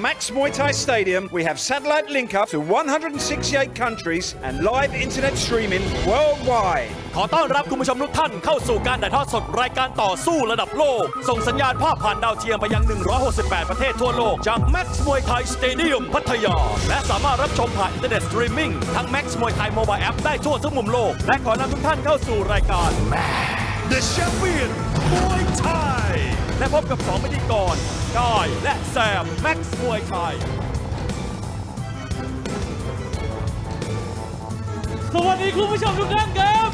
Max Muay Thai Stadium, we have satellite link up to 168 countries and live internet streaming worldwide. ขอต้อนรับคุณผู้ชมทุกท่านเข้าสู่การถ่ายทอดสดรายการต่อสู้ระดับโลกส่งสัญญาณภาพผ่านดาวเทียมไปยัง168ประเทศทั่วโลกจาก Max Muay Thai Stadium พัทยาและสามารถรับชมผ่านอินเทอร์เน็ตสตรีมมิ่งทั้ง Max Muay Thai Mobile App ได้ทั่วทุกมุมโลกและขอนำทุกท่านเข้าสู่รายการ The Champion Muay Thai และพบกับ2พิธีกรกายและแซม Max Muay Thai สวัสดีคุณผู้ชมทุกท่านครับ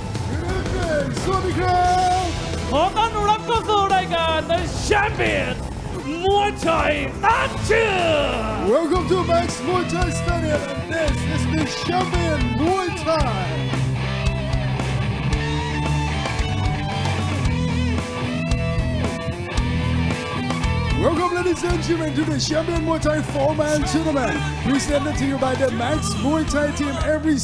สวัสดีครับขอต้อนรับเข้าสู่รายการ The Champion Muay Thai ตั้งชื่อ Welcome to Max Muay Thai Stadium and this is the Champion Muay Thai Welcome ladies and gentlemen to the Champion Muay Thai 4-man tournament presented to you by the Max Muay Thai team every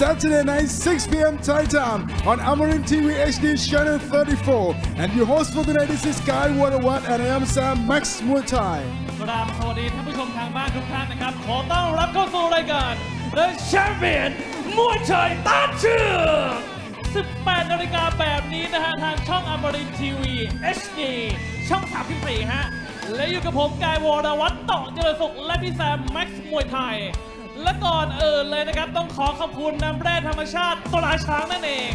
Saturday night 6 p.m. Thai time on Amarin TV HD channel 34 and your host for tonight is Sky Waterwatt and I am Sam Max Muay Thai ครับสวัสดีท่านผู้ชมทางบ้านทุกท่านนะครับขอต้อนรับเข้าสู่รายการ The Champion Muay Thai ตั้งชื่อ18 นาฬิกาแบบนี้นะฮะทางช่องอมรินทร์ทีวี HD ช่อง34ฮะและอยู่กับผมกายวรวัฒน์ต่อเจริญสุขและพี่แซมแม็กซ์มวยไทยและก่อนเลยนะครับต้องขอขอบคุณน้ำแร่ธรรมชาติตราช้างนั่นเอง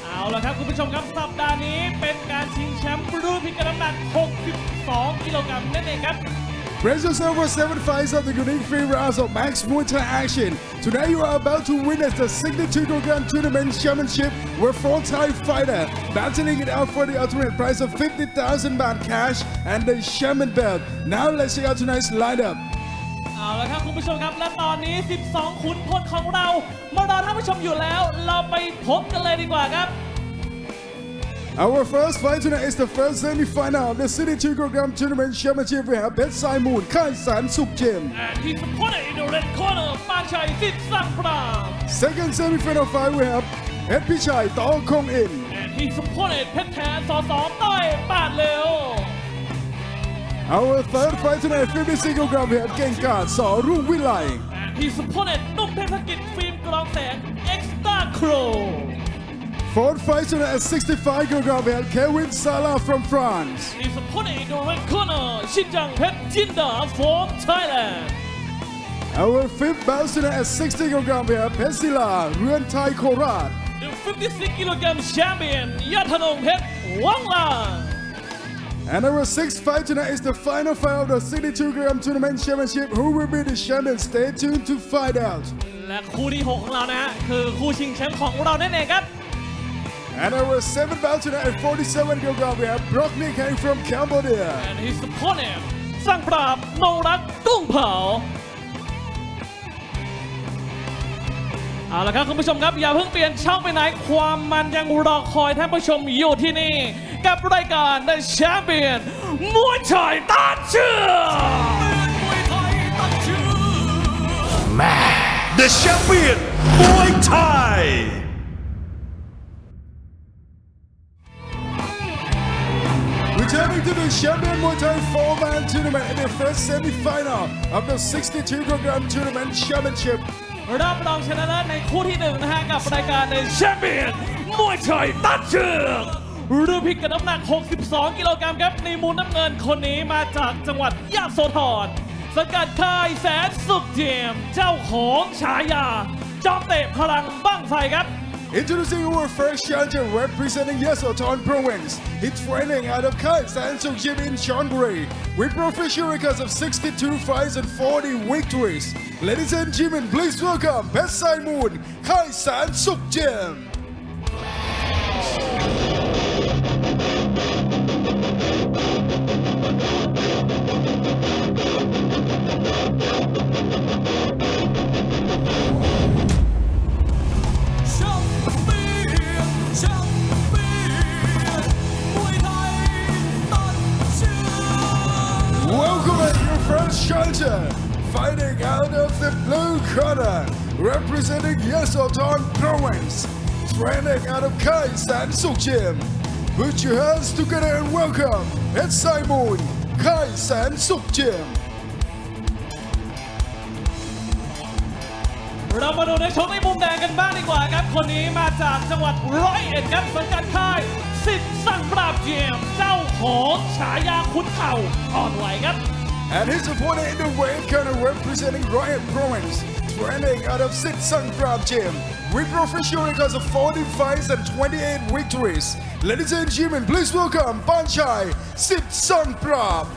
เอาละครับคุณผู้ชมครับสัปดาห์นี้เป็นการชิงแชมป์รุ่นพิกัดน้ำหนัก62 กิโลกรัมนั่นเองครับBrace yourself for 7 fights of the unique 3 rounds of Max Muay Thai action. Today you are about to witness the 62kg tournament championship with 4 Thai fighters battling it out for the ultimate prize of 50,000 baht cash and the champion belt. Now let's check out tonight's lineup. เอาละครับคุณผู้ชมครับและตอนนี้12ขุนพลของเรามารอท่านผู้ชมอยู่แล้วเราไปพบกันเลยดีกว่าครับOur first fight tonight is the first semi-final of the 62kg tournament championship. We have เพชรทรายมูลค่ายแสนสุขจิม And he's opponent in the red corner ปานชัยสิทธิ์สังปราบ Second semi-final fight we have เพชรพิชัย ต.คงอิน And he's opponent เพชรแทนส.ส.ต้อยปาดเร็ว Our third fight tonight 56kg we have เก่งกาจ ส.รุ่งวิไล And he's opponent นุ่มเทพกิจฟิล์มกรองแสง Extra Crow Fourth fight tonight at 65kg we have Kevin Salah from France. He's opponent in the red corner ชินจังเพชรจินดา from Thailand. Our fifth bout tonight at 60kg we have เพชรศิลา เรือนไทยโคราช The 56 kilogram champion ยอดธนงเพชรวังลา And our sixth fight tonight is the final fight of the 62kg tournament championship. Who will be the champion? Stay tuned to find out. และคู่ที่ 6 ของเรานะฮะคือคู่ชิงแชมป์ของเราแน่ๆครับ And our seventh bout tonight at 47kg we have Brock Nick Hang from Cambodia. And his opponent สังปราบนงรักกุ้งเผาเอาละครับคุณผู้ชมครับอย่าเพิ่งเปลี่ยนช่องไปไหนความมันยังรอคอยท่านผู้ชมอยู่ที่นี่กับรายการ The Champion มวยไทยตั้งชื่อ The Champion Muay Thai Returning to the Champion Muay Thai 4-man tournament in the first semi-final of the 62kg tournament championship. รับรองชนะเลิศในคู่ที่ 1 นะฮะกับรายการ The Champion มวยไทยตั้งชื่อรุ่นพิกัดน้ำหนัก62 กิโลกรัมครับในมุมน้ำเงินคนนี้มาจากจังหวัดยะโสธรสังกัดค่ายแสนสุขเจียมเจ้าของฉายาจอมเตะพลังบั้งไฟครับIntroducing our first challenger representing Yasothon province. He's training out of Kai Sansuk Gym in Chonburi with professional records of 62 fights and 40 victories. Ladies and gentlemen, please welcome เพชรทรายมูลค่ายแสนสุขจิมChallenger, fighting out of the blue corner, representing Yasothon province, training out of Kai Sansuk Gym. Put your hands together and welcome เพชรทรายมูลค่ายแสนสุขจิม เรามาดูนักชกในมุมแดงกันบ้างดีกว่าครับคนนี้มาจากจังหวัด101ครับสังกัดค่ายสิทธิ์สั่งปราบเจียมเจ้าของฉายาขุนเข่าอ่อนไหวครับ And his opponent in the red corner representing Riot Province, training out of Sit Sung Prab Gym, with professional records of 40 fights and 28 victories. Ladies and gentlemen, please welcome Panchai Sit Sung Prab.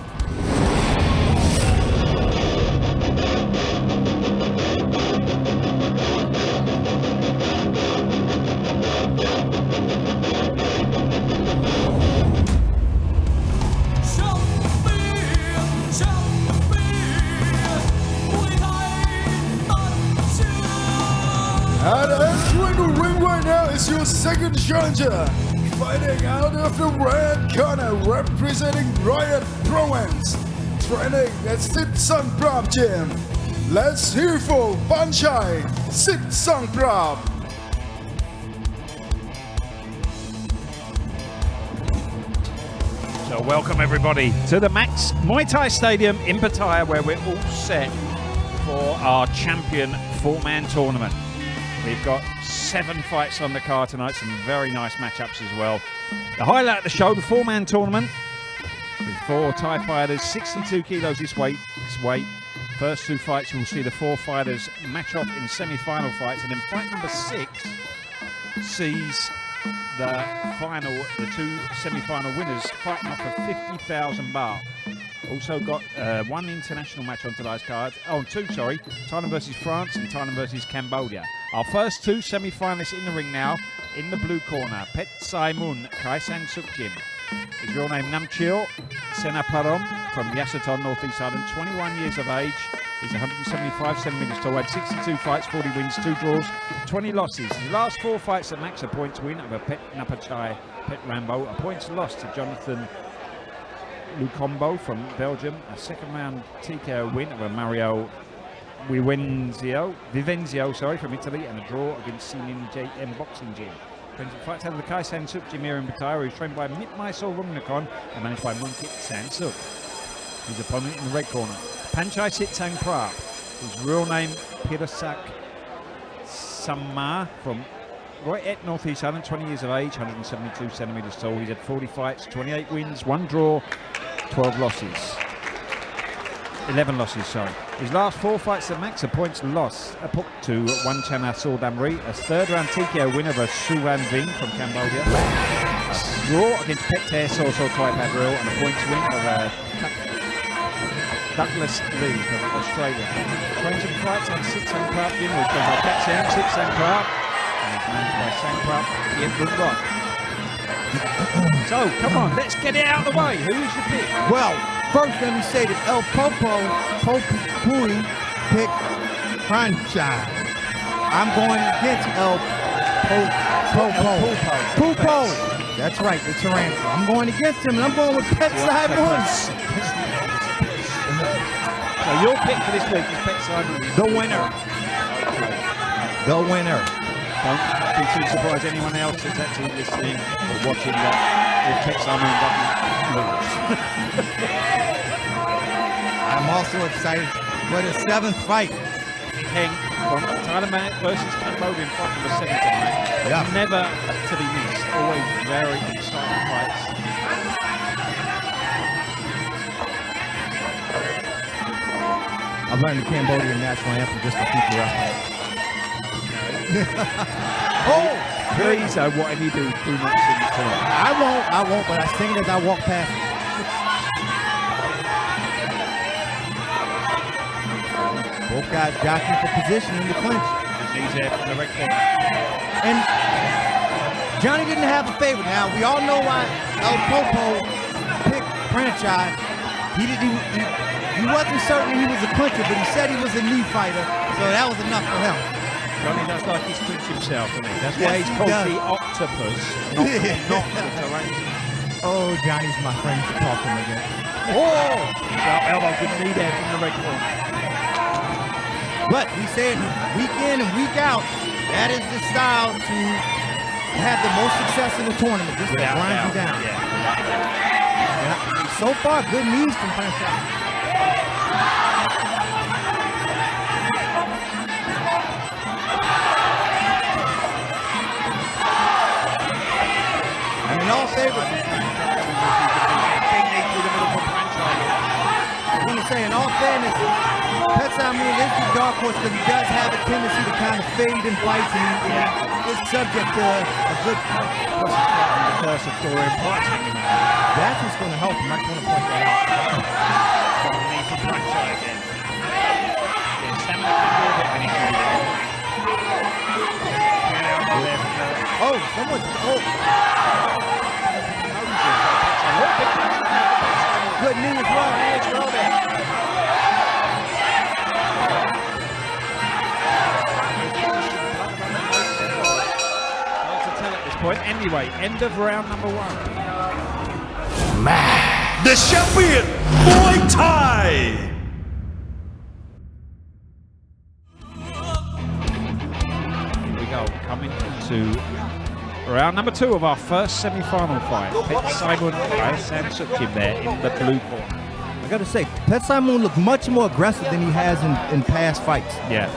And entering the ring right now is your second challenger, fighting out of the red corner, representing Riot Province, training at Sit Sung Prab Gym. Let's hear for Panchai Sit Sung Prab. So welcome everybody to the Max Muay Thai Stadium in Pattaya, where we're all set for our champion four-man tournament. We've got 7 fights on the card tonight, some very nice matchups as well. The highlight of the show, the four-man tournament, with 4 Thai fighters, 62 kilos this weight. First 2 fights, we'll see the 4 fighters match up in semi-final fights, and then fight number 6 sees the 2 semi-final winners fighting off for 50,000 baht. Also got 1 international match on today's card. Oh, 2, sorry. Thailand versus France and Thailand versus Cambodia. Our first 2 semi-finalists in the ring now. In the blue corner, Phech Sai Mun, Khai Sang Suk Gym. His real name Namchil Senaparom from Yasathon, North East Island. 21 years of age. He's 175 centimeters tall. Had 62 fights, 40 wins, 2 draws, 20 losses. His last 4 fights at max, a points win over Pet Napachai, Pet Rambo. A points loss to Jonathan Lucombo from Belgium, a second round TKO win over Mario Vivenzio from Italy, and a draw against Sinin JM Boxing Gym. Fights out of the Khai Sang Suk Gym here in Pattaya, who's trained by Mitmaisol Rungnakon and managed by Munkit Sansuk. His opponent in the red corner, Panchai Sitsang Prab, his real name Pirasak Samma from Royet, North East Island, 20 years of age, 172 centimeters tall. He's had 40 fights, 28 wins, 1 draw, 12 losses. 11 losses, sorry. His last 4 fights at max, a points loss to One Chana Sordamri, a 3rd round TKO winner over Suwan Ving from Cambodia, a draw against Pekter Soso Taipad Real, and a points win over Douglas Lee from Australia. Trains and fights on Sitsang Prab Gym, which goes by Katsang Sitsang Prab, and is managed by Sang Prab Yep. So, come on, let's get it out of the way. Who is your pick? Well, first let me say that El Popo Pui picked Franchise. I'm going against El Popo. That's right, the tarantula. I'm going against him, and I'm going with Phech Sai Mun. So your pick for this week is Phech Sai Mun. The winner. The winner. Don't be too surprised anyone else that's actually listening or watching that if Phech Sai Mun doesn't lose. I'm also excited for the 7th fight. Heng from Thailand versus Cambodia in fight number 7 tonight. Yeah. Never to be missed. Always very exciting fights. I learned the Cambodian national anthem just for future reference. Oh! Please, whatever you do not sing it to them. I won't, but I sing it as I walk past it. Both guys jockeying for position in the clinch. Knees there from the red corner. And Johnny didn't have a favorite. Now, we all know why El Popo picked Franchise. He wasn't certain he was a clincher, but he said he was a knee fighter, so that was enough for him. Johnny does like his clinch himself, doesn't he? That's why he's called the octopus, not the tarantula. Oh, Johnny's my friend. You can talk to him again. Oh! Sharp elbow, good knee there from the red corner. But we said week in and week out, that is the style to have the most success in the tournament. Just to grind you down. Yeah. And so far, good knees from Franchise. honest, Pet Moon is the dark horse because he does have a tendency to kind of fade in fights, and he is subject to a good punch. The curse of Dorian Price hanging on. That's what's going to help him. I just want to point that out. Knee from Franchai again. Yeah, stamina can do a bit when he can do that. Oh, someone's. Oh. Good knee as well. Hard to tell at this point. Anyway, end of round number 1. The champion Muay Thai. Here we go, coming to round number 2 of our first semi-final fight. Pet Simon Aysan there in the blue corner. I got to say, Pet Moon looked much more aggressive than he has in past fights. Yeah.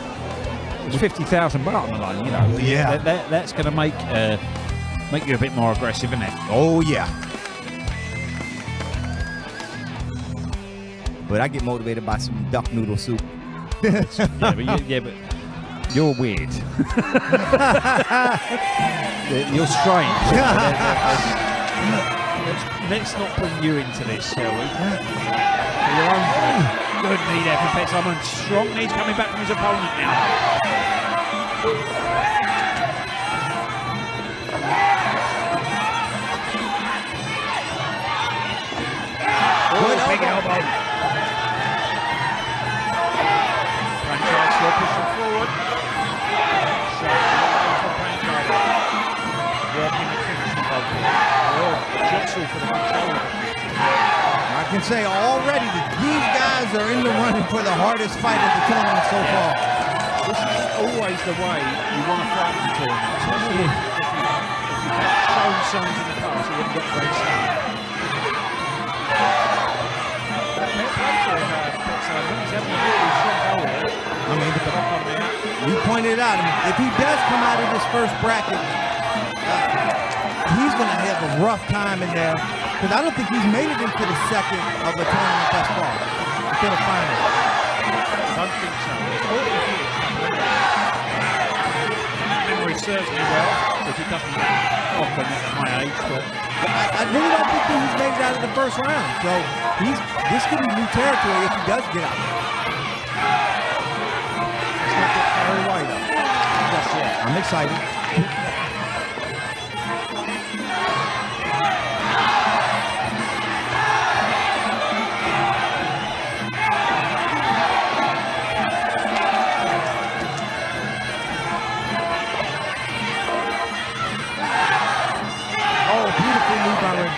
It's 50,000 baht on the line, you know. Yeah. That's going to make you a bit more aggressive, isn't it? Oh, yeah. But I get motivated by some duck noodle soup. yeah, but you're weird. You're strange. Let's not bring you into this, shall we? For your own good. Good knee there from Pet Simon. Strong knees coming back from his opponent now. Big elbow. Franchai still pushing forward. Working the finishing both. Jitsu for the control. I can say already that these guys are in the running for the hardest fight of the tournament so far. This is always the way you want to fight in the tournament, especially if you've shown signs in the past you haven't got great start. I mean, you pointed it out. I mean, if he does come out of this first bracket, he's going to have a rough time in there because I don't think he's made it into the second of the tournament thus far. Until the final. I don't think so. Memory serves me well, because it doesn't often at my age, but I really don't think that he's made it out of the first round. So this could be new territory if he does get out. let's not get carried away though. Just yet. I'm excited. Oh, beautiful move by Ray.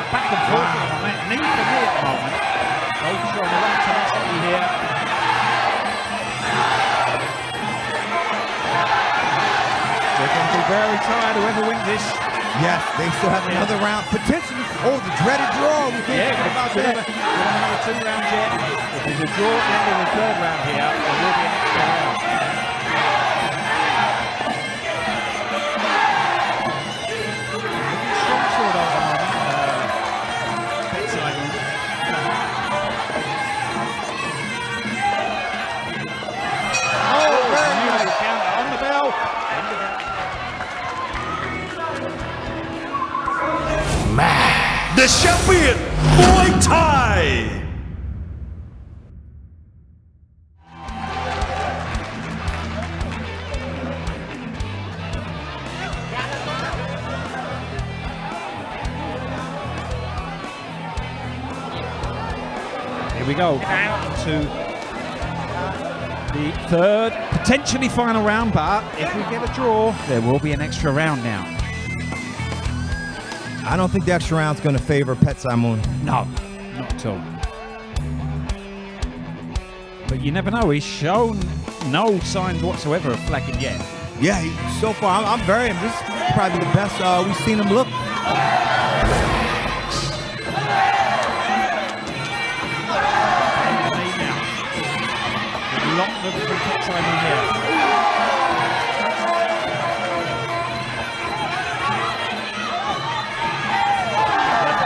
Back and forth at the moment. Knee for me at the moment. Both trying to run tenacity here. They're going to be very tired, whoever wins this. Yes, they still have another round. Potentially, oh, the dreaded draw. We can't forget about we that. have another 2 rounds yet. If there's a draw at the end of the 3rd round here, there will be an extra round. Strong sword on the moment. Pet Simon. Oh, very Beautiful nice. counter on the bell. The champion Muay Thai. Here we go. Down to the 3rd, potentially final round, but if we get a draw, there will be an extra round now. I don't think the extra round's going to favor Pet Moon. No, not at all. but you never know. He's shown no signs whatsoever of flagging yet. Yeah, so far I'm very. This is probably the best we've seen him look. Lock them from Petrov in here.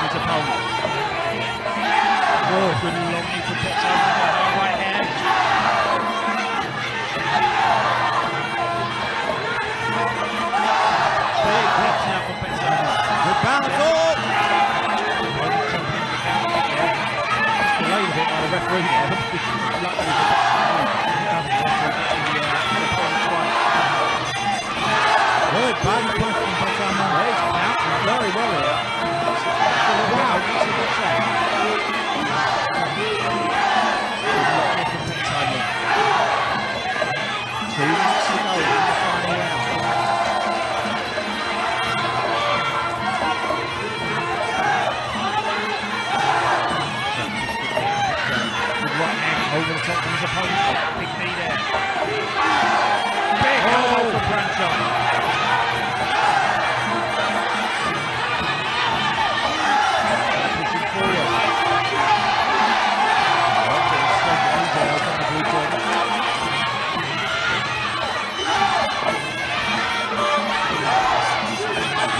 His opponent. Oh, good long knee from Petrov in there. Right hand. Big blocks now from Petrov. Good bounce. Oh! Delayed a bit by the referee there. Luckily for Good body punch from Petrov. He's bouncing very well here. Wow, what's that? Two minutes to go in the final round. Good right hand over the top of his opponent. Big knee there. Big elbow from Bradshaw. Pushing forward.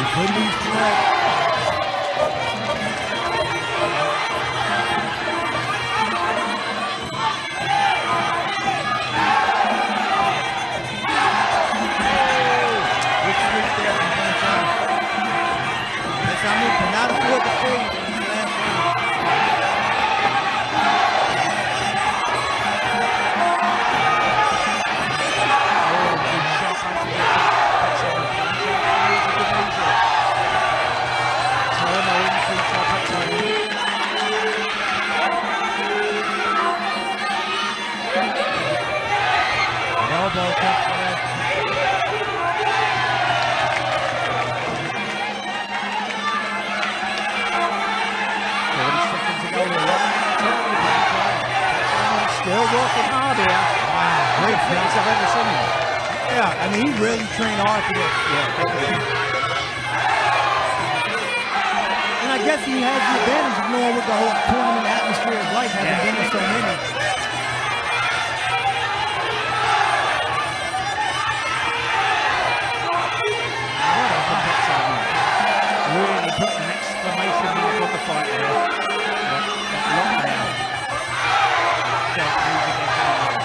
Achilles threat. Petrov cannot afford to fade in this last round. Elbow cut for that. Still working hard here. Wow, great finish I've ever seen him. Yeah, I mean, he really trained hard for this. And I guess he has the advantage of knowing what the whole tournament atmosphere is like, having been in so many. Really put an exclamation mark on the fight there. That lockdown. Sharp music against Arnold.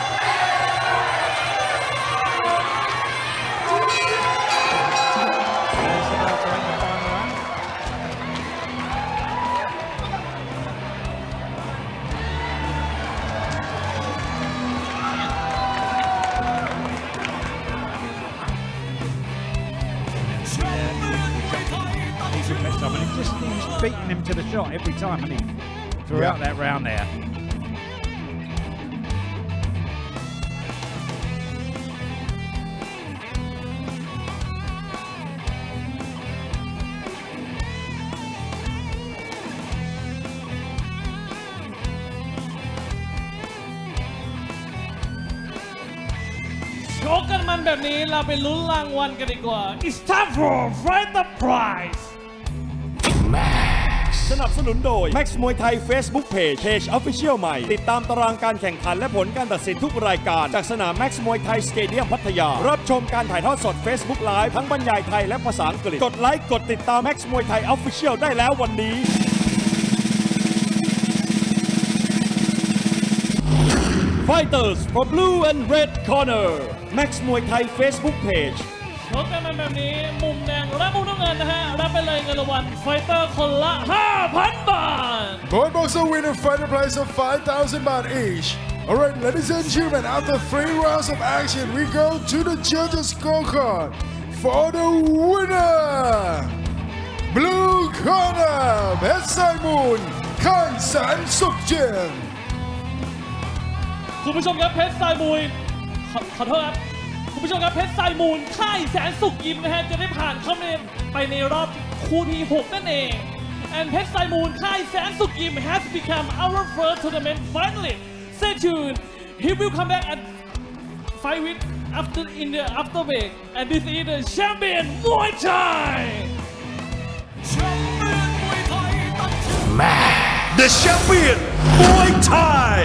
There's the bell to end the final round. I mean, he's beating him to the shot every time, hasn't he? Throughout that round there.โชว์กันมันแบบนี้เราไปลุ้นรางวัลกันดีกว่า It's time for Fight the Prize สนับสนุนโดย Max มวยไทย Facebook Page Official ใหม่ติดตามตารางการแข่งขันและผลการตัดสินทุกรายการจากสนาม Max มวยไทยสเตเดียมพัทยารับชมการถ่ายทอดสด Facebook Live ทั้งบรรยายไทยและภาษาอังกฤษกดไลค์กดติดตาม Max มวยไทย Official ได้แล้ววันนี้ Fighters for blue and red corner Max มวยไทย Facebook Page โชว์กันมันแบบนี้มุมแดงและมุมน้ำเงินนะฮะรับไปเลยเงินรางวัลไฟเตอร์คนละ 5,000 บาท Both boxers win a fighter prize of 5,000 baht each. Alright, ladies and gentlemen, after 3 rounds of action, we go to the judges' scorecard for the winner. Blue corner, เพชรสายมูล ค่ายแสนสุขเจียม คุณผู้ชมครับเพชรสายมูลขอโทษครับคุณผู้ชมครับเพชรสายมูลค่ายแสนสุขยิมนะฮะจะได้ผ่านเข้าไปในรอบคู่ที่ 6 นั่นเอง and เพชรสายมูลค่ายแสนสุขยิม has become our first tournament finalist. Stay tuned He will come back and fight with after break. And this is the champion Muay Thai. The champion Muay Thai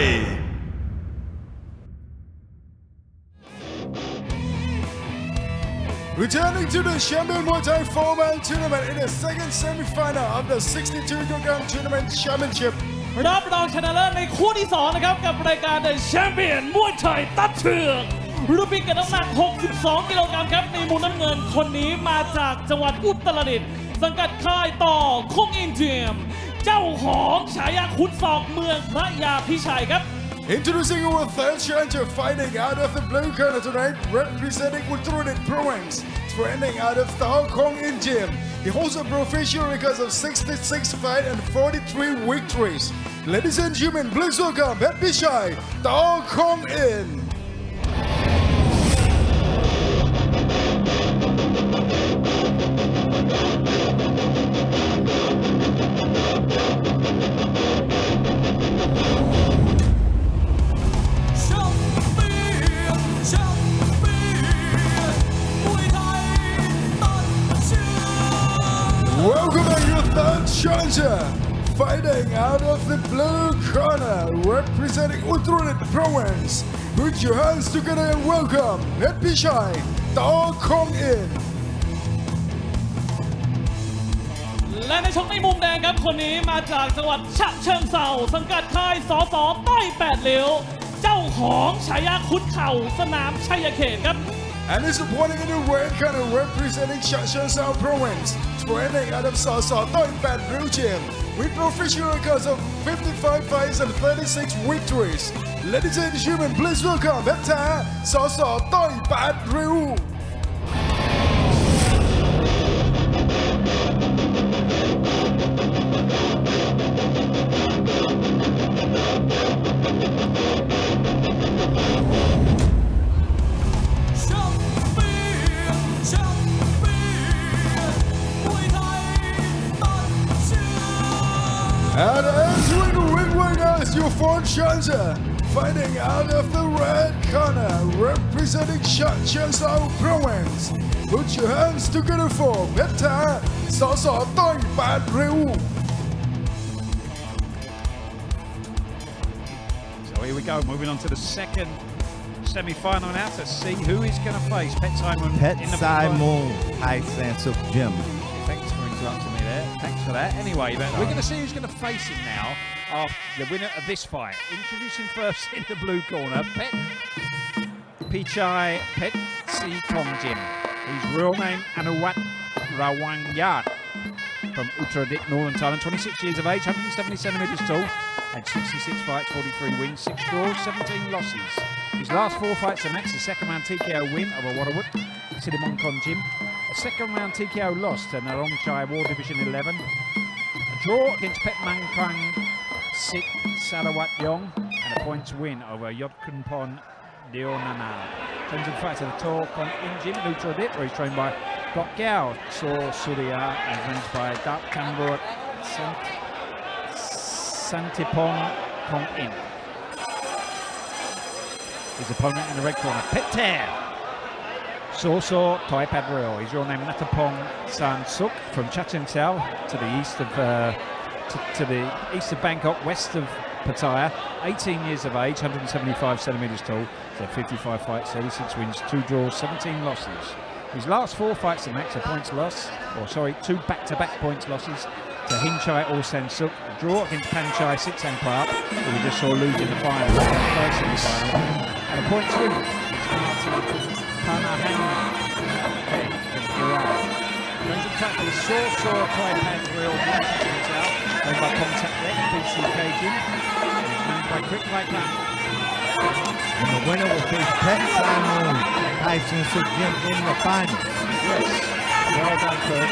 Returning to the Champion Muay Thai 4-man tournament in the second semi-final of the 62kg tournament championship. รับรองชนะเลิศในคู่ที่ 2 นะครับ กับรายการ The Champion Muay Thai ตัดเชือกรูปพิกัดน้ำหนัก 62 กิโลกรัมครับ ในมุมน้ำเงินคนนี้มาจากจังหวัดอุตรดิตถ์สังกัดค่ายต่อคงอินเดียมเจ้าของฉายาขุนศอกเมืองพระยาพิชัยครับ Introducing our third challenger fighting out of the blue corner tonight, representing Uttaradit Province, training out of the Hong Kong in gym. He holds a professional record of 66 fights and 43 victories. Ladies and gentlemen, please welcome Pet Pichai, the Hong Kong in. Welcome to your third challenger, fighting out of the blue corner, representing Uttaradit Province. Put your hands together and welcome Pet Pichai, the Hong Kong in. และในชกในมุมแดงครับคนนี้มาจากจังหวัดฉะเชิงเทราสังกัดค่ายส.ส.ต้อย8ริ้วเจ้าของฉายาขุนเข่าสนามชัยเขตครับ And he's supporting in the red corner, representing Champion Province, training out of South Thailand Blue Gym, with professional records of 55 fights and 36 victories. Ladies and gentlemen, please welcome Petra South Thailand Blue. And entering the ring right now is your fourth challenger, fighting out of the red corner, representing Champion Province. Put your hands together for Petra South Thailand Blue. So here we go, moving on to the second semi-final now to see who is going to face Pet Simon Pet in the Simon, Hai San Suk Gym. Thanks for interrupting me there. Thanks for that. Anyway, but we're going to see who's going to face him now after the winner of this fight. Introducing first in the blue corner, Pet Pichai Pet Si Kong Jim. His real name Anuwat Rawangyat from Uttaradit, Northern Thailand. 26 years of age, 170 centimetres tall, and 66 fights, 43 wins, 6 draws, 17 losses. His last 4 fights are next, a second round TKO win over Waterwood, Sidimon Kong Jim. A second round TKO loss to Narong Chai War Division 11. A draw against Pet Mang Krang Sik Sarawat Yong. And a points win over Yod Kunpon Deonana. Turns in fight to the Tor Kong In Jim, Uttaradit, where he's trained by Dok Gao So Surya and trained by Dak Tambur Santipong Kong In. His opponent in the red corner, Pet Ter So Thai Padril. His real name Natapong San Suk from Chachoengsao to the east of Bangkok, west of Pattaya. 18 years of age, 175 centimetres tall. So 55 fights, 36 wins, 2 draws, 17 losses. His last 4 fights to max a points loss, 2 back-to-back points losses to Hinchai All San Suk. A draw against Panchai Sitsang Park, who we just saw lose in the final, first semi-final. And a points win. Runs in fact for the Thai Padril owned by Contact Rec, BCK Gym, and is managed by Quick Like That. And the winner will face Pet Simon, Hai San Suk Gym in the finals. Yes, well done for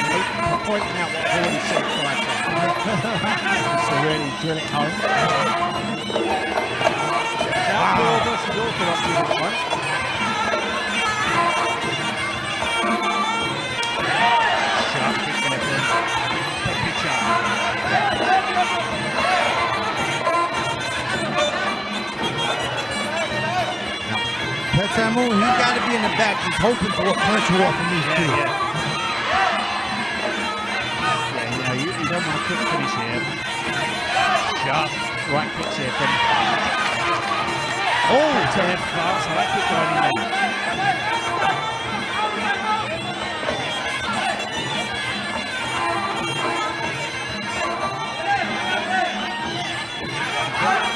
pointing out what I've already said like that. So really drill it home. Wow. Versus Orthodox in this one. Moon, he's got to be in the back just hoping for a punch war from these two. Yeah, you don't want a quick finish here. Sharp right kicks here from... Oh, tear fast. So that kick going in there.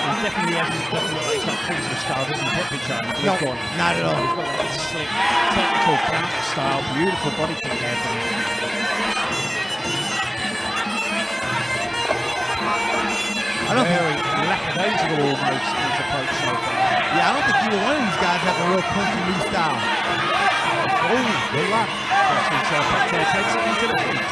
He definitely hasn't got the top finisher style, doesn't he? No, not at all. He's got that slick, technical counter style, beautiful body kick there from him. Very lackadaisical almost in his approach so far. Yeah, I don't think either one of these guys have a real punching knee style. Oh, good luck. Takes it into the feet.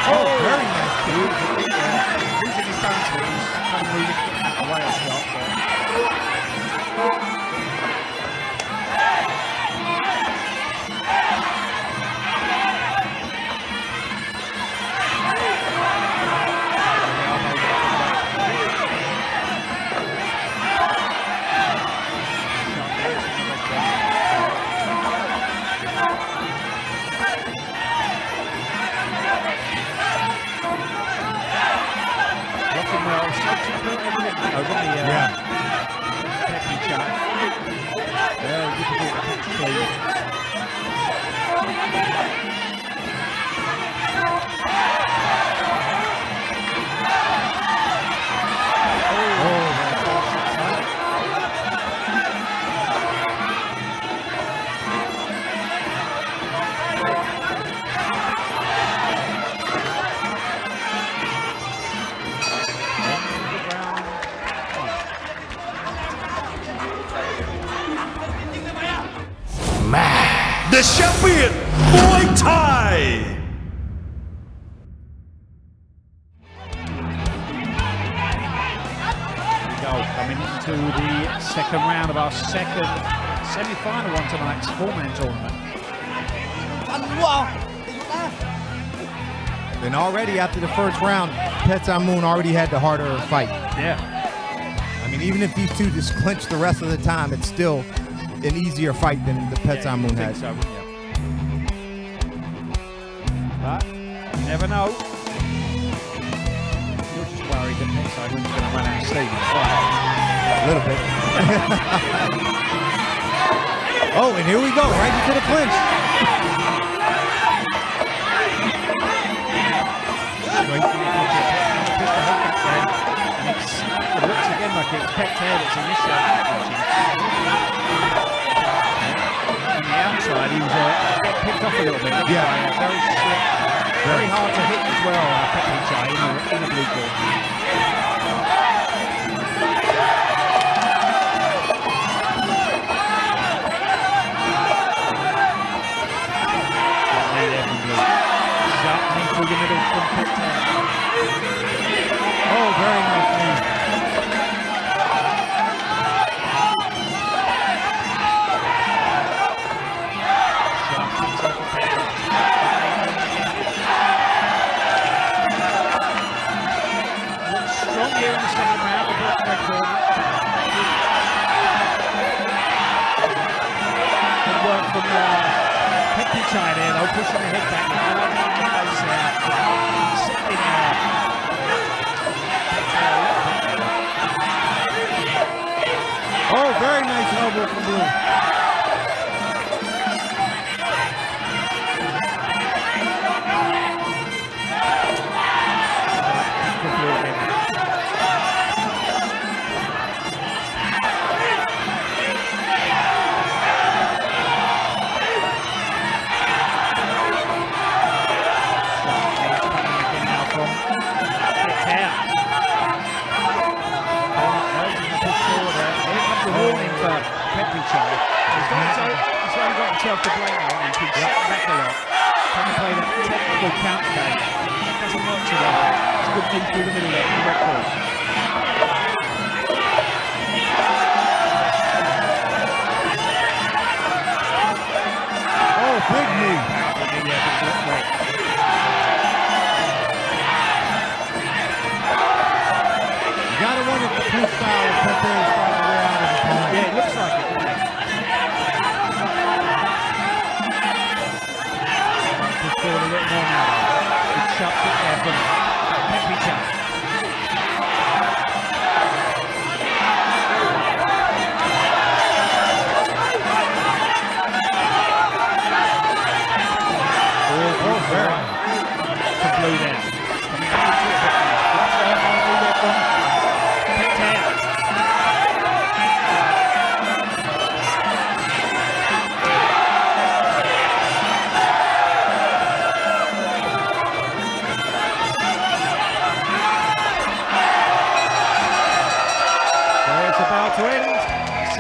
Oh, very nice. Beautiful kick there. Losing his balance here. He's trying to move it away a shot. Over the peppy shot. Very difficult to catch clean. The champion, Muay Thai. Coming into the second round of our second semi-final on tonight's four-man tournament. And already after the first round, Phech Moon already had the harder fight. Yeah. I mean, even if these two just clinch the rest of the time, it's still an easier fight than the Phech Moon had. So, yeah. But you never know. You're just worried that Phech Moon's going to run out of steam. A little bit. Oh, and here we go, right into the clinch. Straight in the pocket. Just a hook back there. And it looks again like it's Phech that's initiating the on the outside, he was picked off a little bit. Yeah. Very slick, very hard to hit as well, Phech in the blue ball. Sharp knee through the middle from Phech. Oh, very nice knee. Strong here in the second round, the black record. Good work from Phech there, though, pushing the head back. Sitting there. Oh, very nice elbow from Blue. He's only got himself to blame now, and he can back a lot. Trying to play that technical counter game. That doesn't work too well. It's a good knee through the middle there for the record.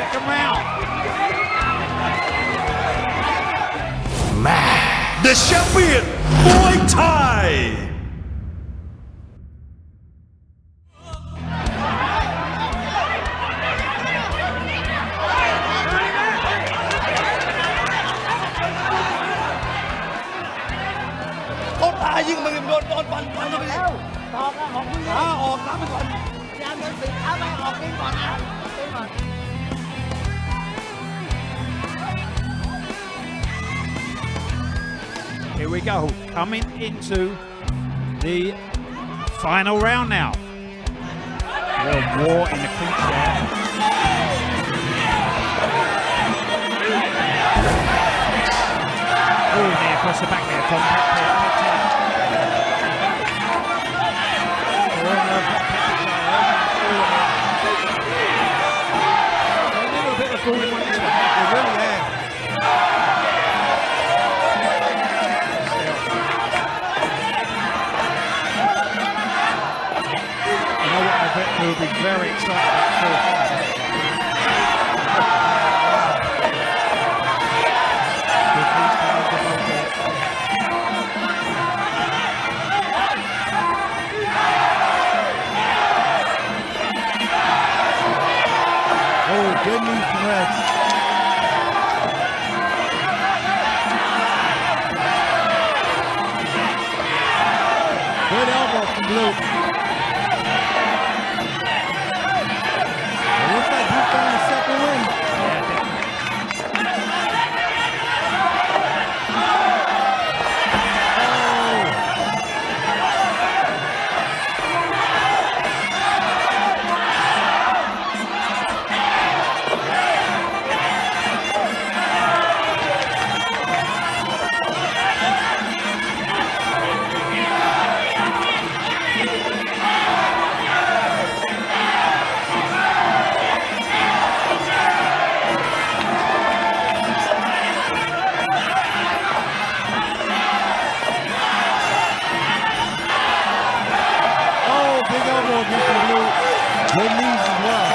Second round. The champion Muay Thai เขาตายยิงมันโดนฟันเข้าไปแล้วตอกนะของคุณขาออกน้ำไปก่อนยามเดินสิขาไม่ออกเองก่อนนะเองก่อน Here we go, coming into the final round now. Real war in the clinch there. Oh, near across the back there from a little bit of falling on this one. Really, yeah. We'll be very excited about Oh, good knee from Red. Good elbow from Blue. It looks like he's found a second win. Good knees as well.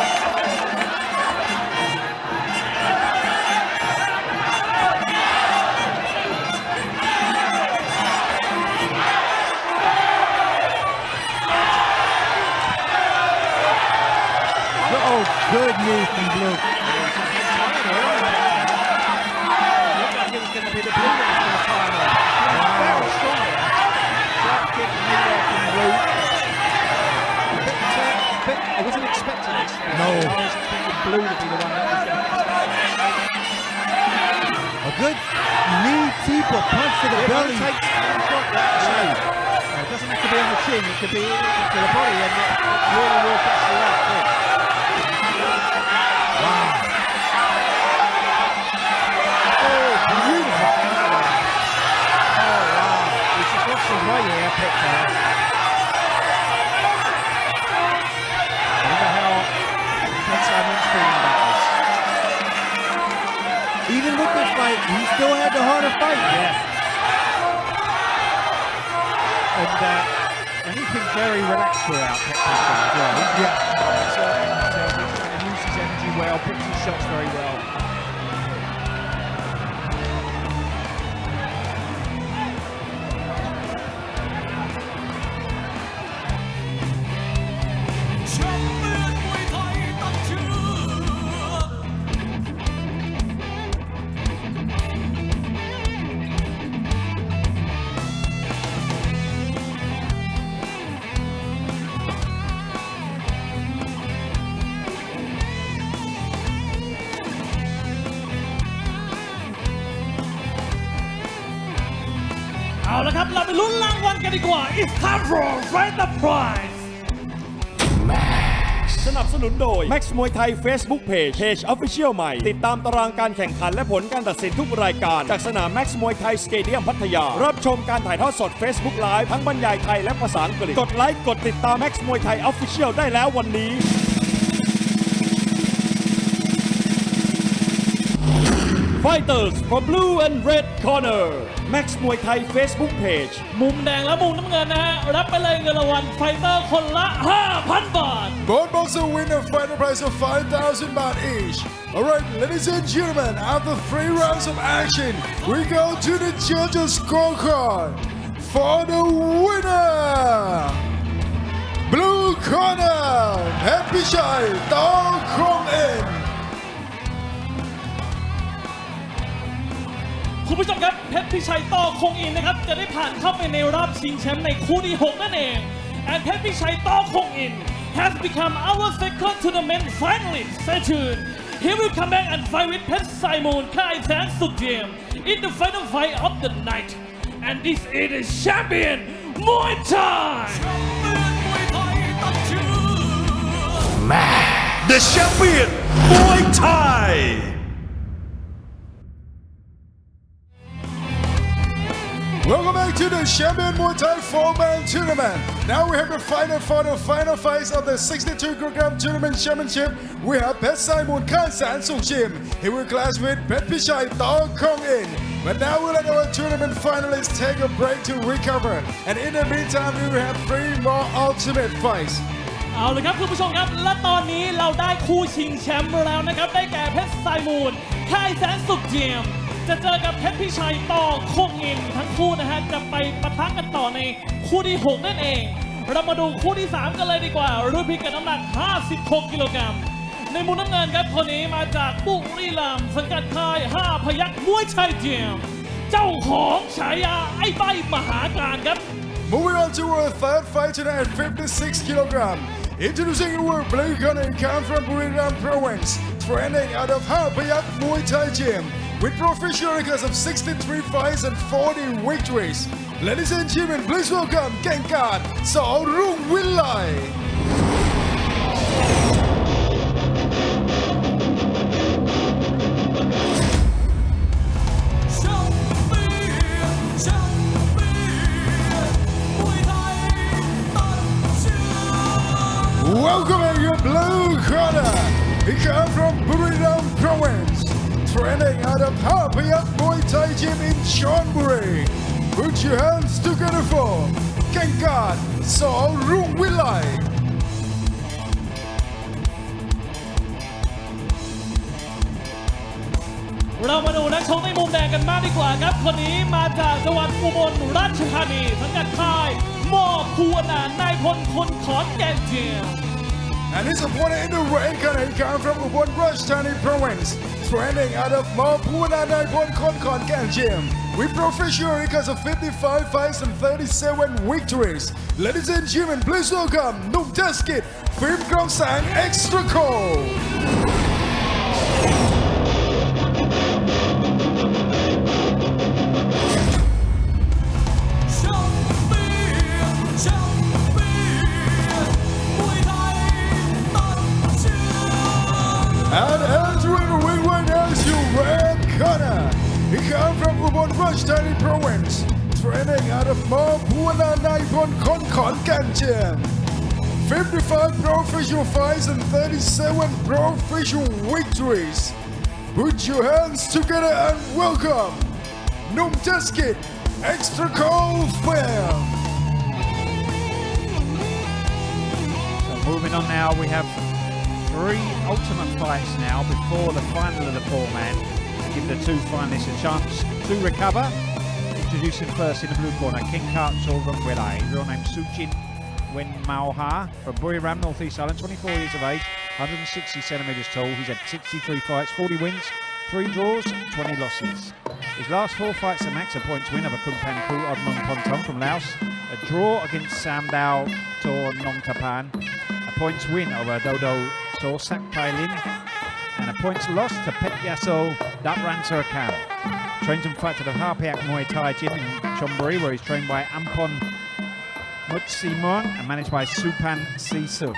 Oh, good knee from Blue. Looked like it was going to be the Blue that was going to tie him off. Very strong there. Drop kick knee there from Blue. I wasn't expecting this. No. I was expecting Blue to be the one that was going to. A good knee teep or punch to the belly. It doesn't have to be on the chin, it could be to the body, and it really will catch you out quick. Wow. Oh, beautiful. Oh, wow. He's just lost his way here, Pitfire. I wonder how Simon's feeling about this. Even with this fight, he still had the harder fight. Yeah. And he's been very relaxed throughout Pitfire as well. Yeah. So he's going to use his energy well, puts his shots very well.เอาละครับเราไปลุ้นรางวัลกันดีกว่า It's time for Fight the Prize สนับสนุนโดย Max Muay Thai Facebook Page Official ใหม่ติดตามตารางการแข่งขันและผลการตัดสินทุกรายการจากสนาม Max Muay Thai Stadium พัทยารับชมการถ่ายทอดสด Facebook Live ทั้งบรรยายไทยและภาษาอังกฤษกดไลค์กดติดตาม Max Muay Thai Official ได้แล้ววันนี้ Fighters from blue and red corner Max Muay Thai Facebook page มุมแดงและมุมน้ำเงินนะฮะรับไปเลยเงินรางวัลไฟเตอร์คนละ 5,000 บาท Both boxers win a fighter prize of 5,000 baht each. Alright, ladies and gentlemen, after 3 rounds of action, we go to the judges' scorecard. For the winner, blue corner, Happy Chai, Tokong-in. คุณผู้ชมครับเพชรพิชัยต่อคงอินนะครับจะได้ผ่านเข้าไปในรอบชิงแชมป์ในคู่ที่ 6 นั่นเอง and เพชรพิชัยต่อคงอิน has become our second tournament finalist. Stay tuned. He will come back and fight with เพชรทรายมูลค่ายแสนสุดเจียม in the final fight of the night. And this is the champion Muay Thai. The champion Muay Thai Welcome back to the Champion Muay Thai 4-man tournament. Now we have the final for the final fights of the 62kg tournament championship. We have Pet Simon Khan San Suk Jim. He will clash with Pet Pichai Tokong-in. But now we'll let our tournament finalists take a break to recover. And in the meantime, we will have 3 more ultimate fights. เอาเลยครับคุณผู้ชมครับและตอนนี้เราได้คู่ชิงแชมป์แล้วนะครับได้แก่เพชรทรายมูลค่ายแสนสุขเจียมจะเจอกับเพชรพิชัยต่อคงอินทั้งคู่นะฮะจะไปปะทะกันต่อในคู่ที่ 6 นั่นเองเรามาดูคู่ที่ 3 กันเลยดีกว่ารุ่นพิกัดน้ำหนัก 56 กิโลกรัมในมุมน้ำเงินครับคนนี้มาจากบุรีรัมย์สังกัดค่าย5 พยัคฆ์มวยไทยเจียมเจ้าของฉายาไอ้ใบมหาการครับ Moving on to our third fight tonight at 56kg. Introducing our blue corner, come from Buriram Province, training out of Hapayak Muay Thai Gym, with professional records of 63 fights and 40 victories. Ladies and gentlemen, please welcome Gengad Sorung Willai. Welcoming your blue corner. He comes from Buriram Province, training out of Hapayak Muay Thai Gym in Chonburi. Put your hands together for Gengad Sorung Willai. เรามาดูนักชกในมุมแดงกันบ้างดีกว่าครับคนนี้มาจากจังหวัดอุบลราชธานีสังกัดค่ายมอภูวนานายพลคนขอนแก่นเจียม And his opponent in the red corner, he comes from Ubon Rajthani Province, training out of Mapuna Naipon Konkon Gym, with professional records of 55 fights and 37 victories. Ladies and gentlemen, please welcome Num Deskit, Phim Gong Sang Extra Cold. And entering the ring right now is your red corner. He comes from Ubon Rajthani Province, training out of Mapuna Naipon Konkon Gym. 55 professional fights and 37 professional victories. Put your hands together and welcome Num Deskit, Extra Cold Fam. So moving on now, we have 3 ultimate fights now before the final of the 4-man to give the 2 finalists a chance to recover. Introducing first in the blue corner, King Kart Sorung Willai, real name Sujin Wen Mauha from Buriram, North East Island, 24 years of age, 160 centimetres tall. He's had 63 fights, 40 wins, 3 draws, 20 losses. His last 4 fights are max, a points win over Kung Pan Ku Odmung Ponton from Laos, a draw against Samdao Tor Nong Tapan, a points win over Dodo So Sak Pai Lin, and a points loss to Pet Yaso Dapran Surakan. Trains and fights at the Hapayak Muay Thai Gym in Chonburi, where he's trained by Ampon Mutsimon and managed by Supan Sisuk.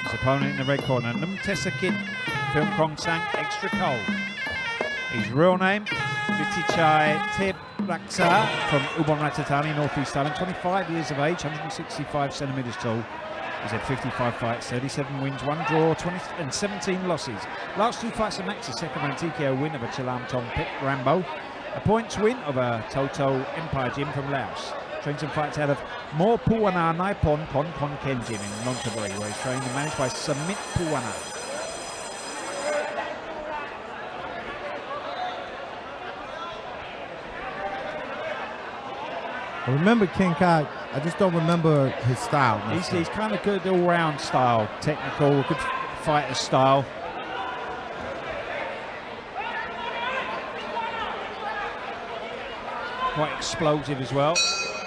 His opponent in the red corner, Num Tesakit Phim Krong Sang Extra Cold. His real name, Vitichai Tip Raksa from Ubon Ratchathani, North East Island, 25 years of age, 165 centimetres tall. He's had 55 fights, 37 wins, 1 draw, 17 losses. Last 2 fights of Max, a second round TKO win of a Chalam Tong Pit Rambo, a points win of a Toto Empire Gym from Laos. Trained some fights out of Mo Puwana Naipon Pon Pon Ken Gym in Nonthaburi, where he's trained and managed by Samit Puwana. I remember King Kai. I just don't remember his style. He's kind of good all-round style, technical, good fighter style. Quite explosive as well.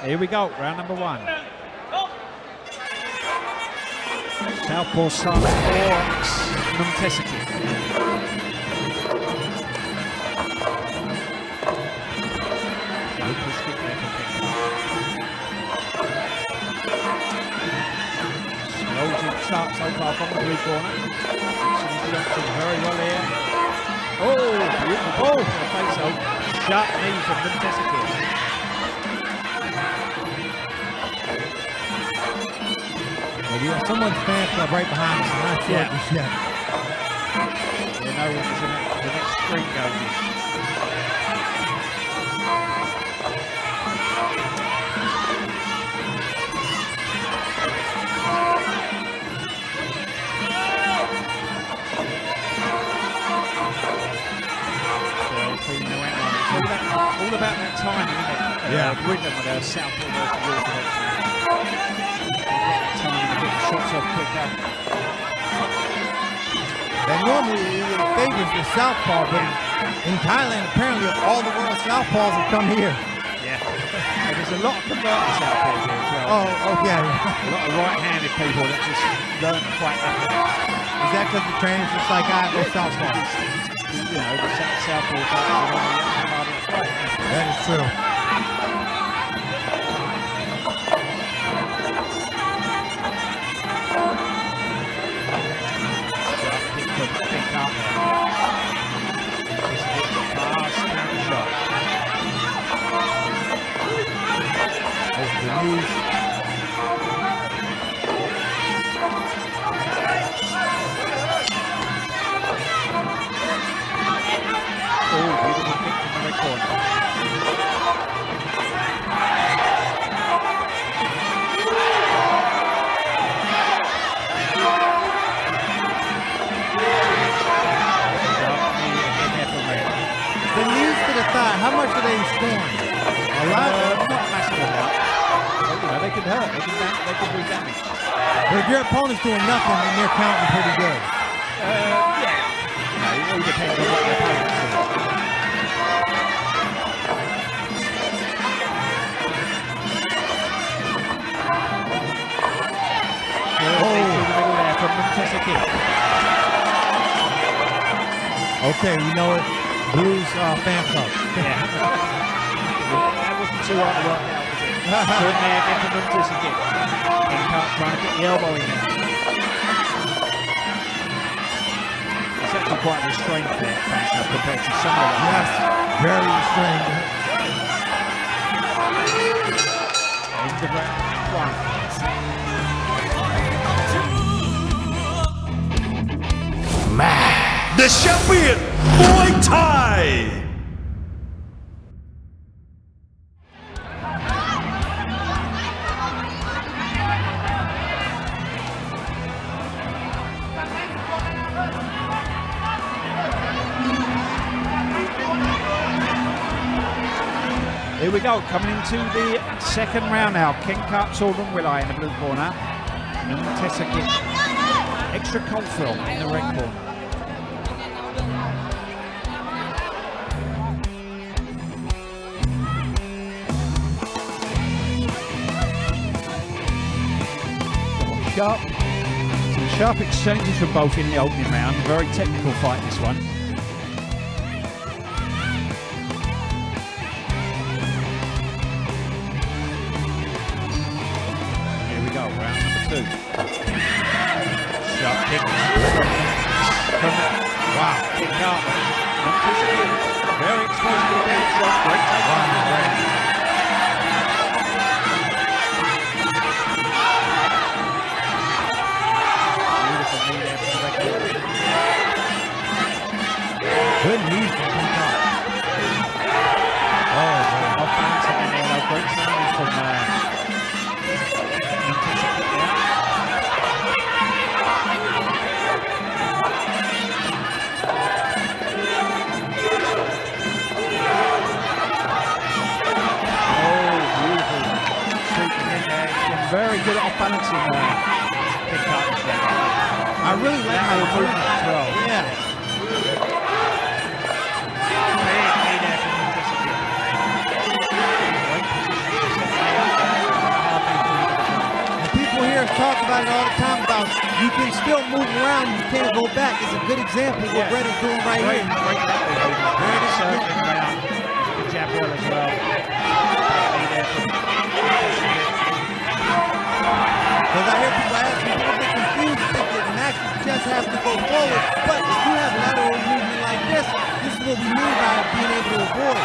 Here we go, round number 1. Southpaw start for Mtesae. No push kick there for King. Explosive start so far from the blue corner. He's jumping very well here. Oh, beautiful. Oh, to the face out. Sharp knee from Mtesae. Well, we have someone's fan club right behind us. I'm not sure just yet. You know when the next screen goes in. All about that timing, isn't it? Yeah. Rhythm with our southpaw versus orthodox. Timing to get the shots off quicker. And normally it favors the southpaw, but in Thailand apparently all the world's southpaws have come here. Yeah. And there's a lot of converted southpaws here as well. Oh, okay. A lot of right-handed people that just learn to fight that way. Is that because the trainer's just like, go southpaw? You know, the southpaw fighters are on the harder to fight. That is true. How much are they scoring? A lot? Not a massive amount. You know, they could hurt. They could do damage. But if your opponent's doing nothing, then they're counting pretty good. Yeah. You know, it all depends on what their opponent's doing. Through the middle there from Mtesae. Okay, you know it. Blues fan club. Yeah. That wasn't too hard to work out, was it? Good there again from Mtesae. King Cup trying to get the elbow in there. It's actually quite restrained there, fan club, compared to some of them. Yes, very restrained. Into round 1. The champion, Muay Thai. Here we go, coming into the second round now. King Cup, Swordman Willi in the blue corner. And Mtesae, extra cold film in the red corner. Sharp. Some sharp exchanges from both in the opening round. Very technical fight, this one. Here we go, round number 2. Sharp kick. Wow, kick up. Very explosive shot. Great take. Good knees from Peacock. Oh, off balance and then they'll break something from very good off balancing Peacock. I really like how it's moving as well. Yeah. And people here talk about it all the time about you can still move around, you can't go back. It's a good example of what Red is doing right here. Great circling around. Good jab well as well. Because I hear people ask me, people get confused thinking Max just have to go forward. But if you have lateral movement like this is what we mean by being able to avoid.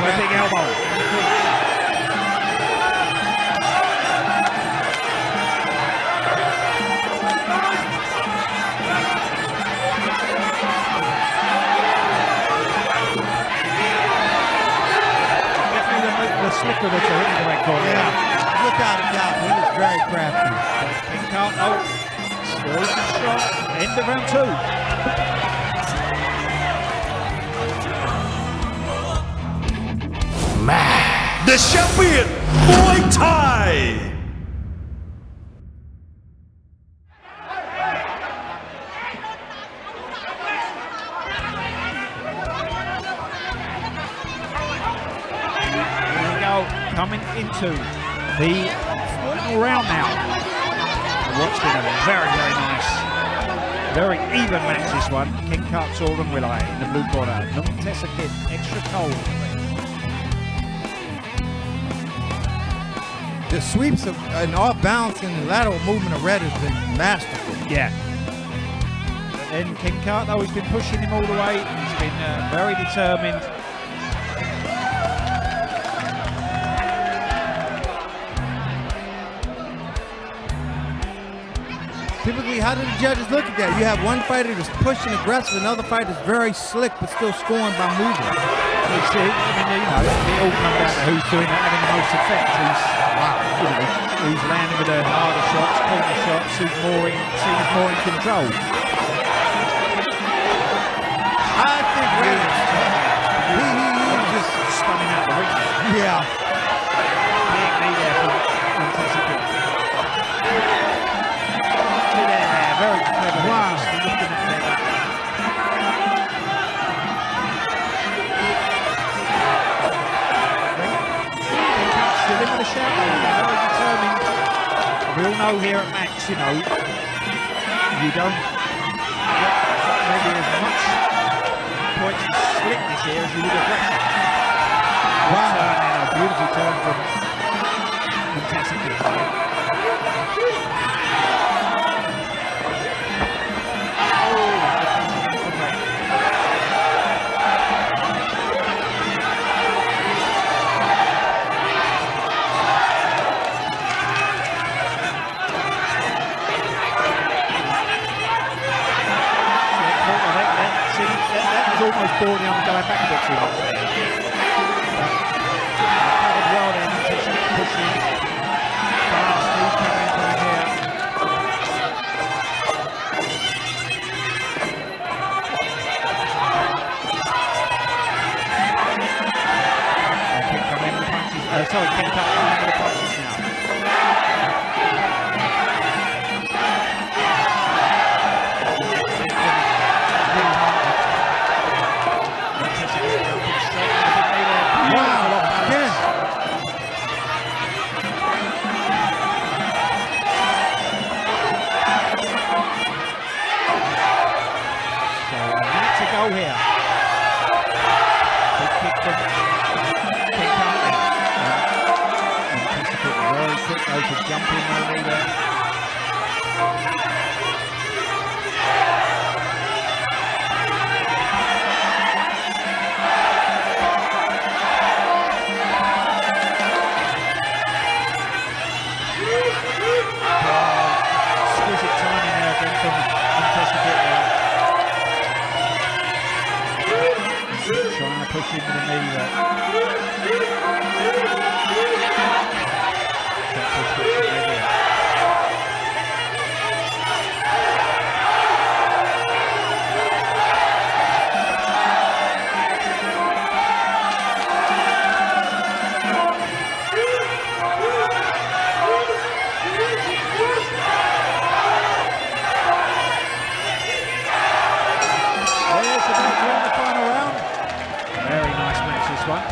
With a big elbow. Definitely the slicker that's a hit in the right corner. Yeah, without a doubt, he was very crafty. Peacock, oh, still shot. End of round two. The champion Muay Thai. Here we go, coming into the final round now. What's been a very, very nice, very even match this one. King Kartsor and Wilai in the blue corner. Mtesa's extra cold. The sweeps and off balance and the lateral movement of Red has been masterful. Yeah. But then King Kart, though, he's been pushing him all the way. He's been very determined. Typically, how do the judges look at that? You have one fighter that's pushing aggressive, another fighter that's very slick but still scoring by moving. You see, I mean, you know, it all comes down to who's doing that, having the most effect. Who's landing with the harder shots, corner shots, who's more in control. I think Red he just spinning out the ring. Yeah. Big knee there from Mtesa's. See there, very clever. Wow. Just looking at that. Still in with a shout, very determined. We all know here at Max, you know, you don't get maybe as much points of slickness here as you would aggression. Wow. Turn in, a beautiful turn from Mtesa's. Almost boring on going back a bit too much. sorry, Ken Tuck coming with the punches now. Wow, again. So a minute to go here. Big kick from Ken Tuck there. Anticipate very quick though to jump in early there. Exquisite timing there again from Anticipate there. Trying to push him with a knee there. That push hits the leg there. There's the match in the final round. Very nice match this one.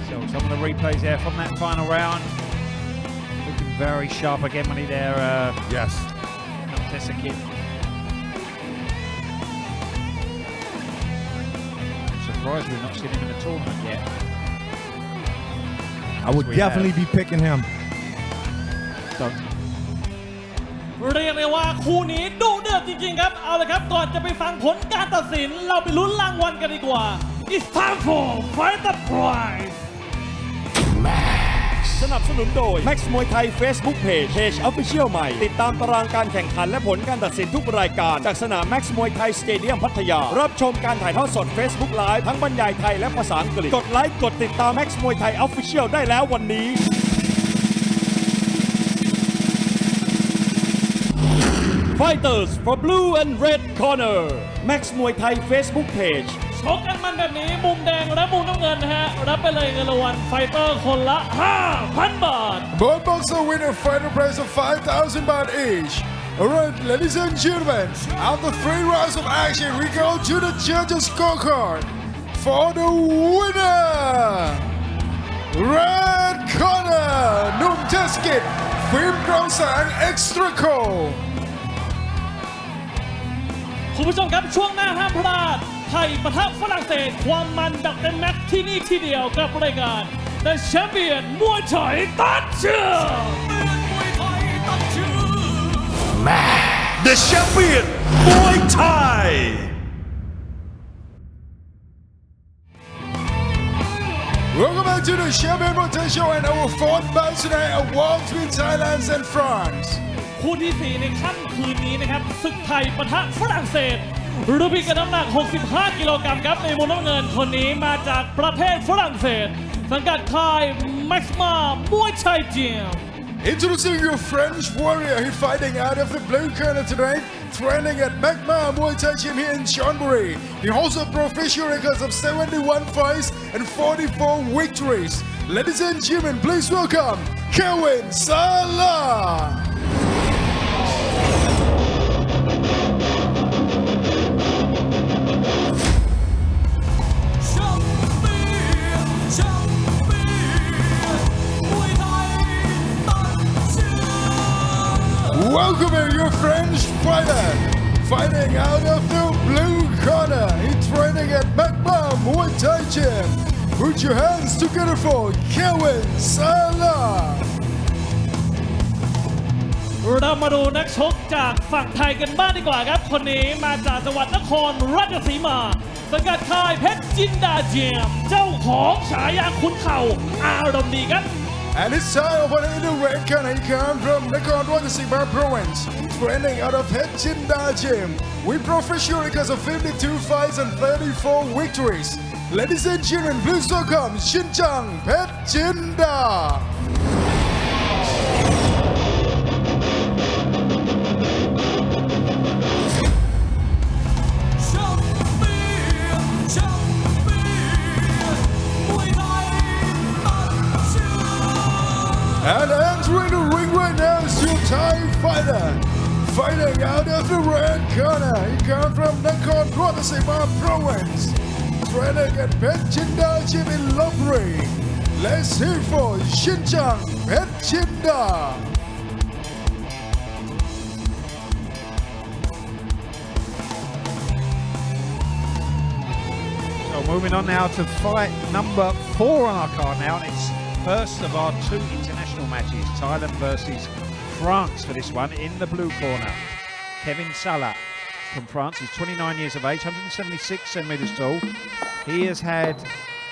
So some of the replays there from that final round. Looking very sharp again when he there. Yes. Anticipate. I'm surprised we've not seen him in the tournament yet. I would We definitely be picking him. So เรียกได้ว่าคู่นี้ดุเดือดจริงๆครับเอาละครับก่อนจะไปฟังผลการตัดสินเราไปลุ้นรางวัลกันดีกว่า It's time for Fight the Prize สนับสนุนโดย Max มวยไทย Facebook Page Page Official ใหม่ ติดตามตารางการแข่งขันและผลการตัดสินทุกรายการจากสนาม Max มวยไทยสเตเดียมพัทยา รับชมการถ่ายทอดสด Facebook Live ทั้งบรรยายไทยและภาษาอังกฤษ กดไลค์กดติดตาม Max มวยไทย Official ได้แล้ววันนี้ Fighters for Blue and Red Corner Max มวยไทย Facebook Page ชกกันมันแบบนี้มุมแดงและมุมน้ำเงินนะฮะรับไปเลยเงินรางวัลไฟเตอร์คนละ 5,000 บาท Both boxer winner fighter prize of 5,000 baht each. Alright, ladies and gentlemen, after 3 rounds of action, we go to the judges' scorecard. For the winner, red corner, Num Teskit, Film Grosang Extra Cold. คุณผู้ชมครับช่วงหน้าห้ามพลาดไทยปะทะฝรั่งเศสความมันดักเต็มแม็กซ์ที่นี่ที่เดียวกับรายการ The Champion มวยไทยตัดเชือก The Champion มวยไทย Welcome back to the Champion Muay Thai Show and our 4th match tonight, a war between Thailand and France. คู่ที่ 4 ในค่ำคืนนี้นะครับศึกไทยปะทะฝรั่งเศสรูปพิการน้ำหนัก 65 กิโลกรัมครับในมุมน้ำเงินคนนี้มาจากประเทศฝรั่งเศสสังกัดค่าย Maxima Muay Thai Gym Introducing your French warrior, he's fighting out of the blue corner tonight, training at Magma Muay Thai Gym here in Chonburi. He holds a professional record of 71 fights and 44 victories. Ladies and gentlemen, please welcome Kevin Salah. Welcoming your French fighter, fighting out of the blue corner. He's training at Magma Muay Thai Gym. Put your hands together for Kevin Salah. เรามาดูนักชกจากฝั่งไทยกันบ้างดีกว่าครับคนนี้มาจากจังหวัดนครราชสีมาสังกัดค่ายเพชรจินดาเจียมเจ้าของฉายาขุนเข่าอารมณ์ดีครับ And it's time opponent in the red corner. He comes from Nakhon Ratchasima Province, training out of Phechinda Gym with professional records of 52 fights and 34 victories. Ladies and gentlemen, please welcome Xinjiang Phechinda. And entering the ring right now is your Thai fighter. Fighting out of the red corner. He comes from Nakhon Ratchasima Province. Training at Phechinda Gym in Lopburi. Let's hear for Xinjiang Phechinda. So moving on now to fight number 4 on our card now, and it's first of our 2 international matches, Thailand versus France for this one. In the blue corner, Kevin Salah from France. He's 29 years of age, 176 centimeters tall. He has had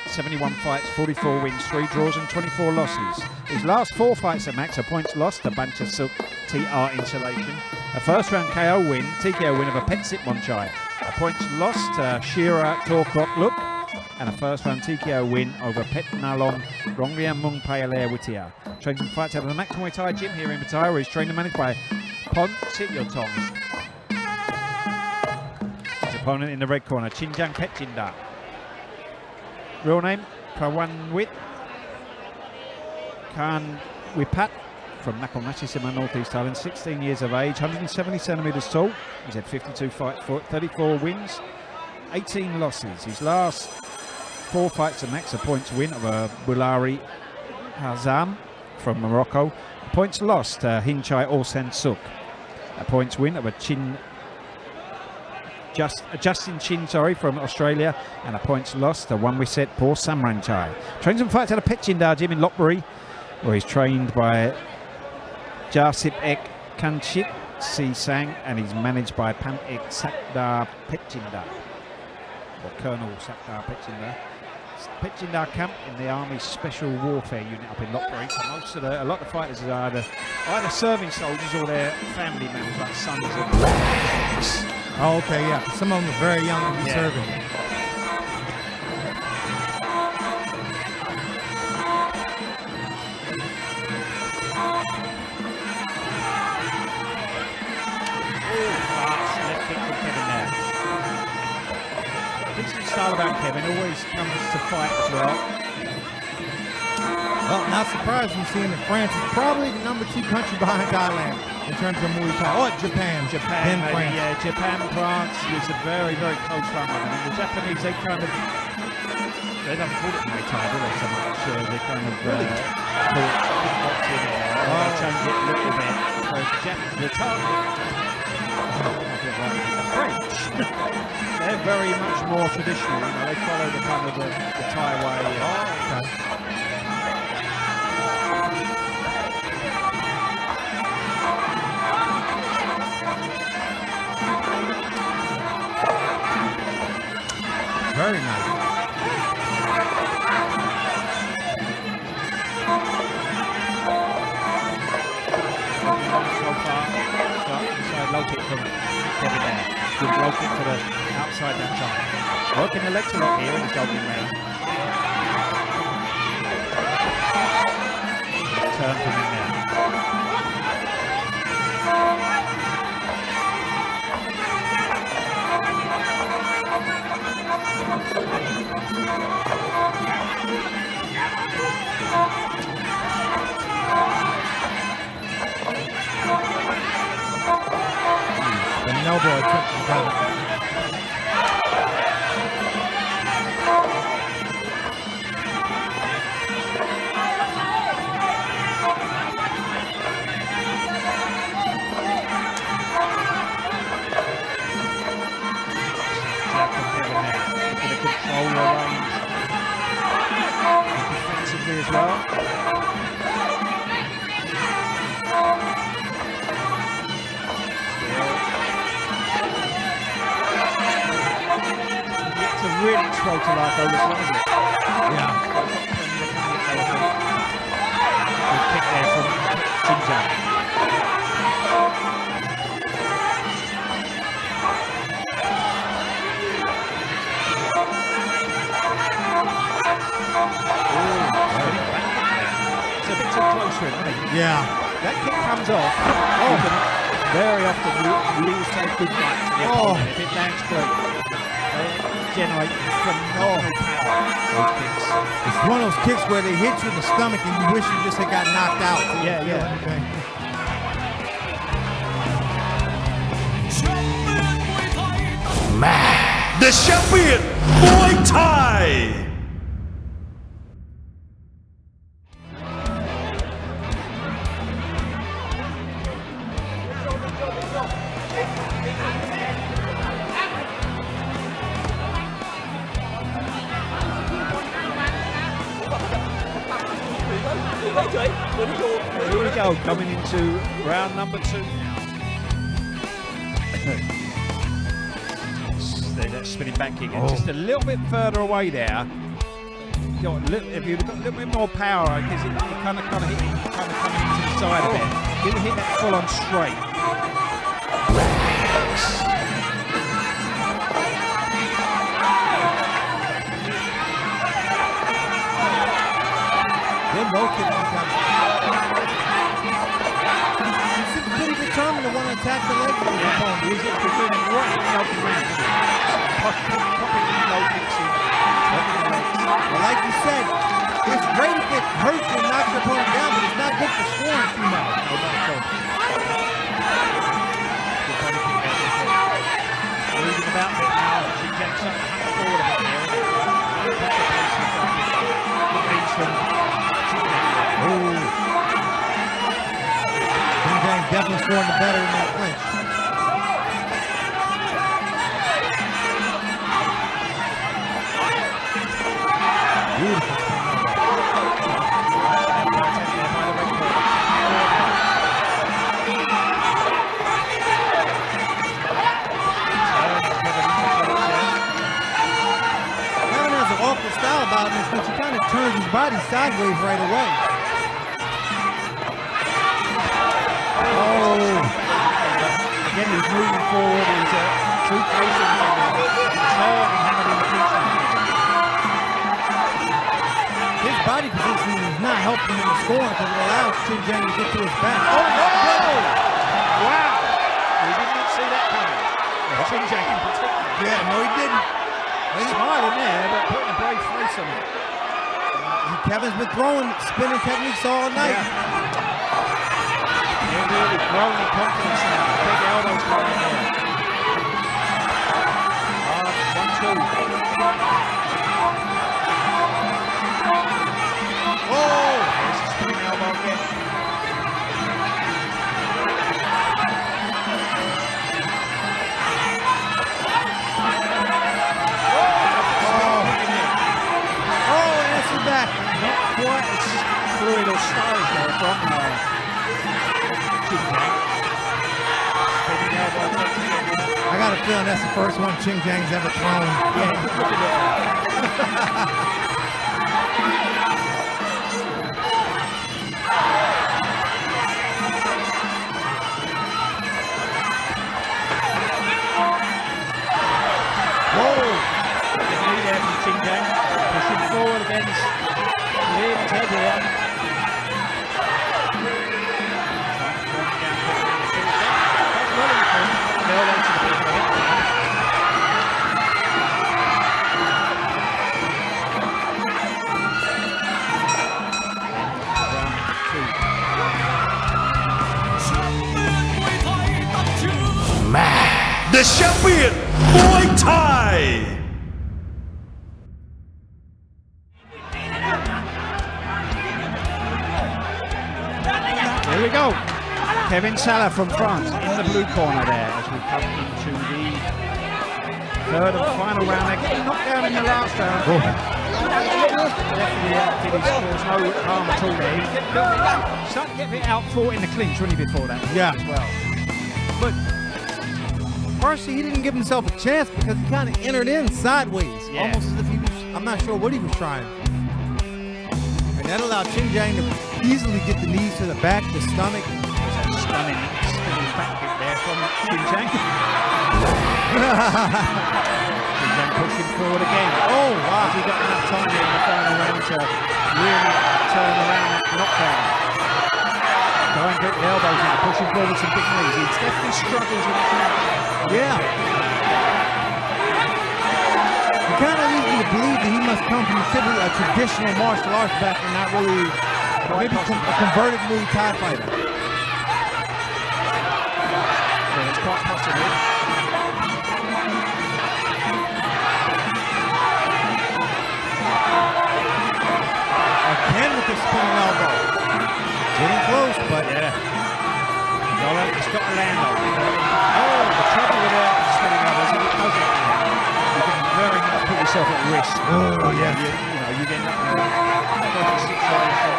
71 fights, 44 wins, 3 draws and 24 losses. His last 4 fights at max are points lost to Bancha Suk TR Insulation, a first round KO win, TKO win of a Petsip Monchai, a points lost to Shira Torkrok Look, and a first round TKO win over Pet Nalong Rongriam Mung Payalea Witia. Trains and fights out of the Max Muay Thai Gym here in Pattaya, where he's trained and managed by Pon Sityotong. His opponent in the red corner, Xinjiang Phechinda. Real name, Prawanwit Khan Wipat from Nakhon Ratchasima, North East Thailand, 16 years of age, 170 centimeters tall. He's had 52 fights, 34 wins, 18 losses. His last 4 fights at max, a points win over Bulari Hazam from Morocco, a points lost to Hinchai Orsan Suk, a points win over Justin Chin from Australia, and a points lost to one we set Paul Samranchai. Trains and fights at a Phechinda Gym in Lopburi, where he's trained by Jasip Ek Kanchit Si Sang, and he's managed by Pam Ek Sakdar Phechinda, or Colonel Sakdar Phechinda. Phechinda camp in the Army Special Warfare Unit up in Lopburi. So a lot of fighters are either serving soldiers or their family members, like sons of. Oh, okay, yeah. Some of them are very young to be serving. Left kick from Kevin there. Decent style about Kevin, always comes to fight as well. Well, not surprised we've seen that France is probably the number 2 country behind Thailand in terms of Muay Thai. Or Japan. Japan, maybe, France. yeah. Japan, France is a very, very close run. I mean, the Japanese, they don't call it Muay Thai, do they, so much? They kind of call it kickboxing, or they change it a little bit. So the French, they're very much more traditional. You know, they follow the kind of the Thai way. Okay. Very nice. So far, inside low kick from Kevin there. Good low kick to the outside that time. Working the legs a lot here in this opening round. Turn from him there. An elbow attempt to cover. Control your range defensively as well. It's a really explode to life over this one, isn't it? Yeah. Jiang. It's a bit too close to him, isn't it? Yeah. That kick comes off. You can very often lose a good fight to the opponent if it lands clean. They generate phenomenal power, those kicks. It's one of those kicks where they hit you in the stomach and you wish you just had got knocked out. Yeah. The champion Muay Thai Here we go, coming into round number 2 now. They're spinning back kick, just a little bit further away there. If you've got a little bit more power, because it kind of hit, kind of coming into the side a bit. Didn't hit that full on straight. Good low kick on top. He seems pretty determined to want to attack the legs of his opponent. He's doing it right in the open round. Popping in low kicks in. Well, like you said, it's great if it hurts and knocks your opponent down, but it's not good for scoring too much. Moving about a bit now. She gets up to hunt forward a bit here. Definitely scoring the better in that clinch. Beautiful. Kevin has an awful style about him, but he kind of turns his body sideways right away. Again, he's moving forward. He's too patient. His body positioning is not helping him score because it allows Chin Jiang to get to his back. Oh, no! Wow! We did not see that coming. Chin Jiang in particular. Yeah, no, he didn't. He's smiling there, but putting a brave face on it. Kevin's been throwing spinning techniques all night. They're really growing in confidence now. Big elbows going there. 1-2. Oh! There's a spinning elbow again. Oh, answer back. Not quite as fluid or stylish there from I got a feeling that's the first one Chin Jiang's ever thrown. Yeah, look at Whoa! Good knee there from Chin Jiang. Pushing forward against Liam Tedder. The champion Muay Thai Here we go. Kevin Salah from France in the blue corner there as we come into the third and final round. They're getting knocked down in the last round. Definitely did his cause no harm at all there. He started to get a bit out fought in the clinch, wasn't he, before that? Yeah. As well. But partially, he didn't give himself a chance because he kind of entered in sideways, almost as if he was, I'm not sure what he was trying. And that allowed Chin Jiang to easily get the knees to the back, the stomach. There's a stunning back kick there from Xinjiang. Xinjiang pushing forward again. Oh, wow. Has he got enough time here in the final round to really turn around that knockdown? Going good with elbows now, pushing forward with some big knees. He definitely struggles with that. Yeah. It kind of leads me to believe that he must come from typically a traditional martial arts background, not really maybe a converted Muay Thai fighter. Yeah, it's quite possible. Again with the spinning elbow. Getting close, but Yeah. It's got to land on. Oh, the trouble with that spinning elbows is it doesn't land. You can very much put yourself at risk. Oh, yeah. You get up in a situation.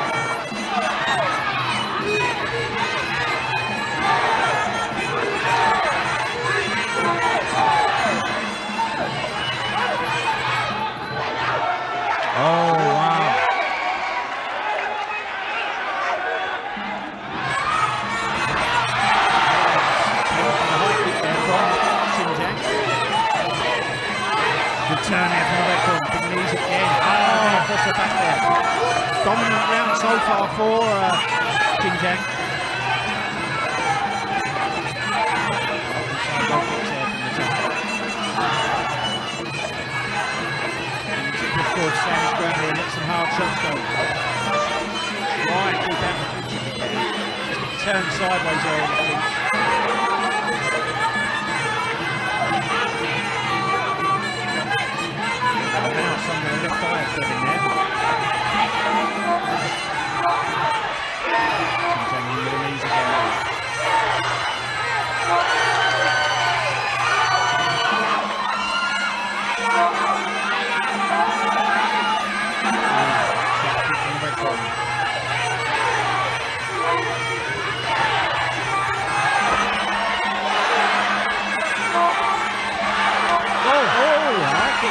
oh wow. Good turn there from the red corner. Big knees again. Oh, across the back there. Dominant round so far for Xinjiang. Low kicks there from the top. Good forward stand ground here. Let some hard shots go. Try and keep out the clinch if you can. Just get turned sideways there in the clinch. Now some of the left eye is in there. Xinjiang in with the knees again.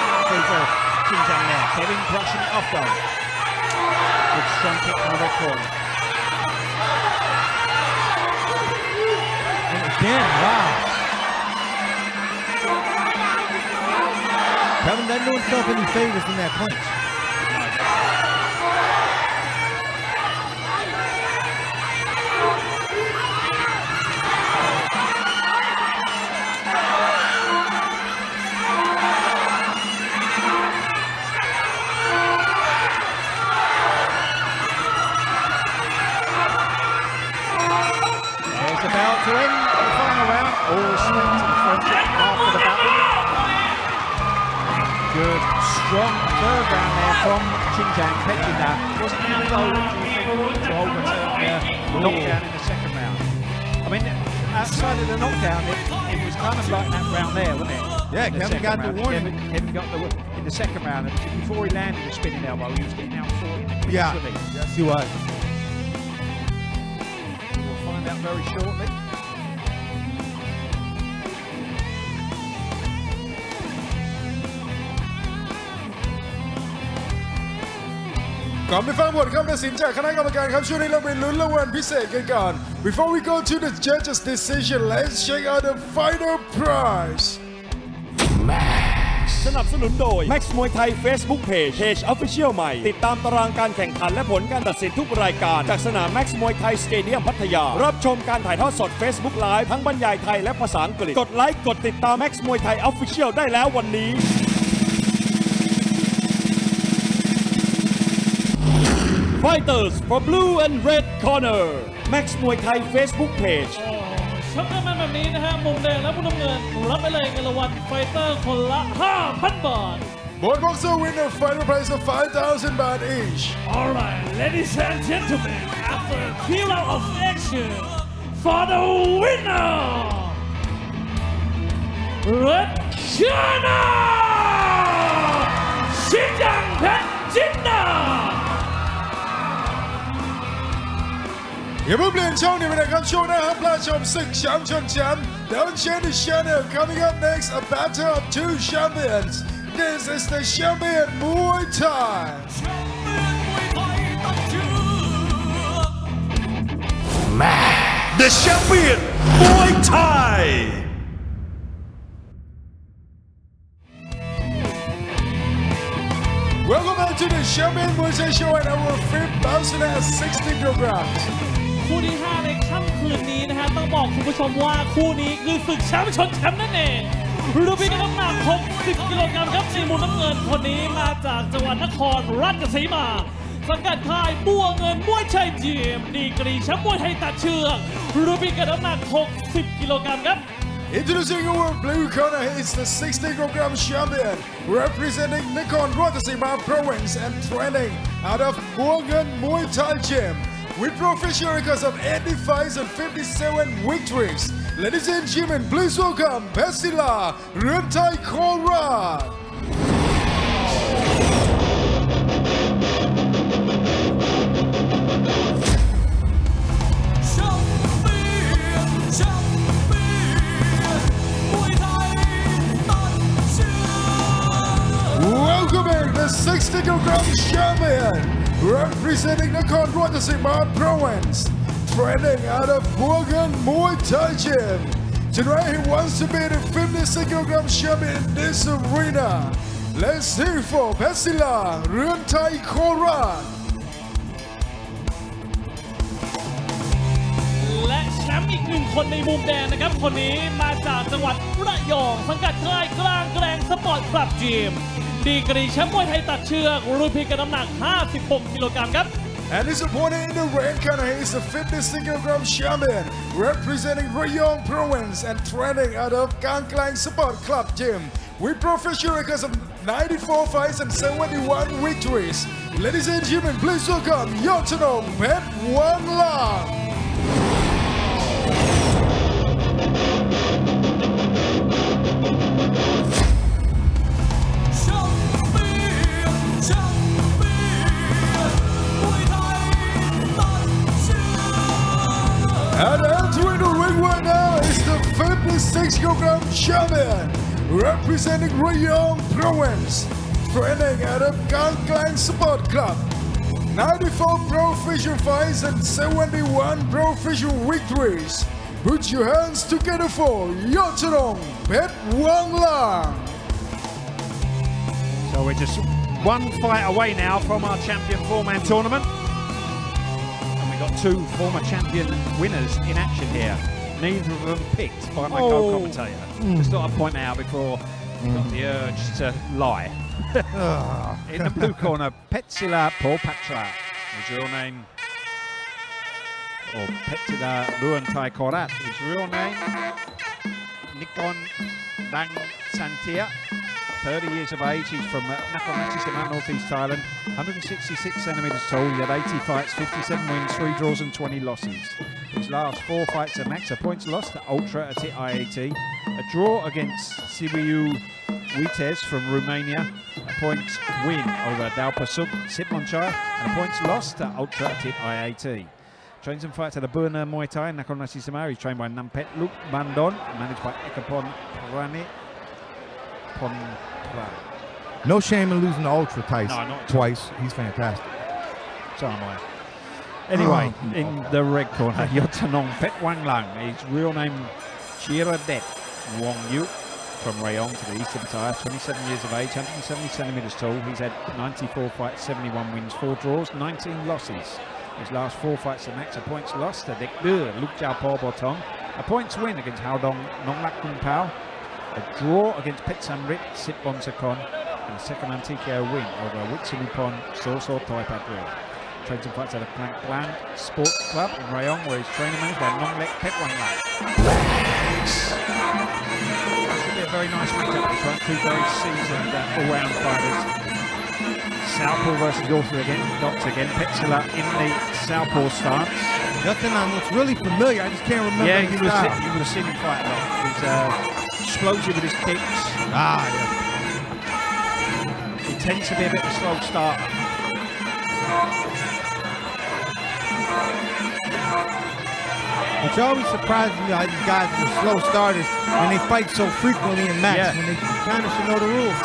Xinjiang there. Kevin brushing it off though. Good strong kick from the red corner. And again, wow. Kevin doesn't do himself any favors in that punch. There's the bell to end the final round. All respect to the friendship after the battle. Good, strong third round there from Xinjiang. Petchinda wasn't out though, do you think, to overturn the knockdown in the second round. I mean, outside of the knockdown, it was kind of like that round there, wasn't it? Yeah, In the Kevin second got the round. warning. Kevin got the in the second round, and before he landed the spinning elbow, he was getting out fought in the clinch, Yeah, wasn't he? yes he was. We'll find out very shortly.ก่อนไปฟังผลคำตัดสินจากคณะกรรมการครับช่วงนี้เราไปลุ้นรางวัลพิเศษกันก่อน Before we go to the judges' decision, let's check out the final prize. สนับสนุนโดย Max Muay Thai Facebook Page Official ใหม่ ติดตามตารางการแข่งขันและผลการตัดสินทุกรายการจากสนาม Max Muay Thai Stadium พัทยา รับชมการถ่ายทอดสด Facebook Live ทั้งบรรยายไทยและภาษาอังกฤษ กดไลค์กดติดตาม Max Muay Thai Official ได้แล้ววันนี้ Fighters for blue and red corner Max Muay Thai Facebook Page ชกกันมาแบบนี้นะฮะมุมแดงและมุมน้ำเงินรับไปเลยเงินรางวัลไฟเตอร์คนละ 5,000 บาท Both boxers win a final prize of 5,000 baht each. Alright, ladies and gentlemen, after a few rounds of action, for the winner, Red Corner, Xinjiang Petchinda. อย่าเพิ่งเปลี่ยนช่องนี้ไปนะครับช่วงหน้าห้ามพลาดชมศึกแชมป์ชนแชมป์ Don't change the channel. Coming up next, a battle of two champions. This is the champion Muay Thai. The champion Muay Thai Welcome back to the Champion Muay Thai Show and our fifth bout at 60 kilograms. คู่ที่ 5 ในค่ำคืนนี้นะฮะต้องบอกคุณผู้ชมว่าคู่นี้คือศึกแชมป์ชนแชมป์นั่นเองรูปร่างน้ำหนัก60 กิโลกรัมครับในมุมน้ำเงินคนนี้มาจากจังหวัดนครราชสีมาสังกัดค่ายบัวเงินมวยไทยยิมดีกรีแชมป์มวยไทยตัดเชือกรูปร่างน้ำหนัก60 กิโลกรัมครับ Introducing our blue corner, he is the 60 kilogram champion, representing Nakhon Ratchasima province and training out of Buangan Muay Thai Gym. With professional records of 80 fights and 57 victories. Ladies and gentlemen, please welcome Phech Untitled Chapter. Welcoming the 60 kilogram champion, representing Nakhon Ratchasima province, training out of Buangan Muay Thai Gym. Tonight he wants to be the 56 kilogram champion in this arena. Let's hear for Phech Untitled Chapter. และแชมป์อีกหนึ่งคนในมุมแดงนะครับคนนี้มาจากจังหวัดระยองสังกัดค่ายกลางแกรงสปอร์ตคลับจิมดีกรีแชมป์มวยไทยตัดเชือกรุ่นพิกัดน้ำหนัก56 กิโลกรัมครับ And his opponent in the red corner, he is the 56 kilogram champion, representing Rayong province and training out of Kang Klang Sport Club Gym with professional records of 94 fights and 71 victories. Ladies and gentlemen, please welcome Yottanong Phech Wang Lang. And entering the ring right now is the 56 kilogram champion, representing Rayong province, training out of Kang Klang Sport Club. 94 professional fights and 71 professional victories. Put your hands together for Yottanong Phech Wang Lang. So we're just one fight away now from our champion four-man tournament. Got two former champion winners in action here. Neither of them picked by my co-commentator. Just thought I'd point out before you got the urge to lie. In the blue corner, Phech Patra, his real name, or Phech Untitled, his real name, Nikon Dang Santia. 30 years of age, he's from Nakhon Ratchasima, northeast Thailand, 166 centimeters tall, he had 80 fights, 57 wins, 3 draws and 20 losses. His last 4 fights at max, a points lost to Ultra at IAT, a draw against Sibiu Wites from Romania, a points win over Dalpasuk Sipmonchai, and a points lost to Ultra at IAT. Trains and fights at a Burner Muay Thai in Nakhon Ratchasima. He's trained by Nampet Luk Bandon, managed by Ekapon Prani. No shame in losing to Ultra twice. He's fantastic. So am I. Anyway, in the red corner, Yottanong Phech Wang Lang. His real name, Chiradet Wong Yu, from Rayong to the east of Pattaya. 27 years of age, 170 centimeters tall. He's had 94 fights, 71 wins, 4 draws, 19 losses. His last 4 fights at max, a points lost to Dek De Luk Jiao Po Botong. A points win against Hao Dong Nong Lak Kung Pao. A draw against Pet Samrit Sitbon Sakon, and a second TKO win over Witsinupon So Toi Padre. Trains and fights at a Klang Klang Sports Club in Rayong, where he's trainer managed by Nong Lek Phech Wang Lang. Should be a very nice matchup this one. Two very seasoned all-round fighters. Southpaw versus Doctor again. Phech in the Southpaw stance. Yottanong looks really familiar. I just can't remember. Yeah, you would have seen him fight a lot. He's explosive with his kicks. Yes. He tends to be a bit of a slow starter. Which always surprises me how these guys are slow starters when they fight so frequently in matches, when they kind of should know the rules.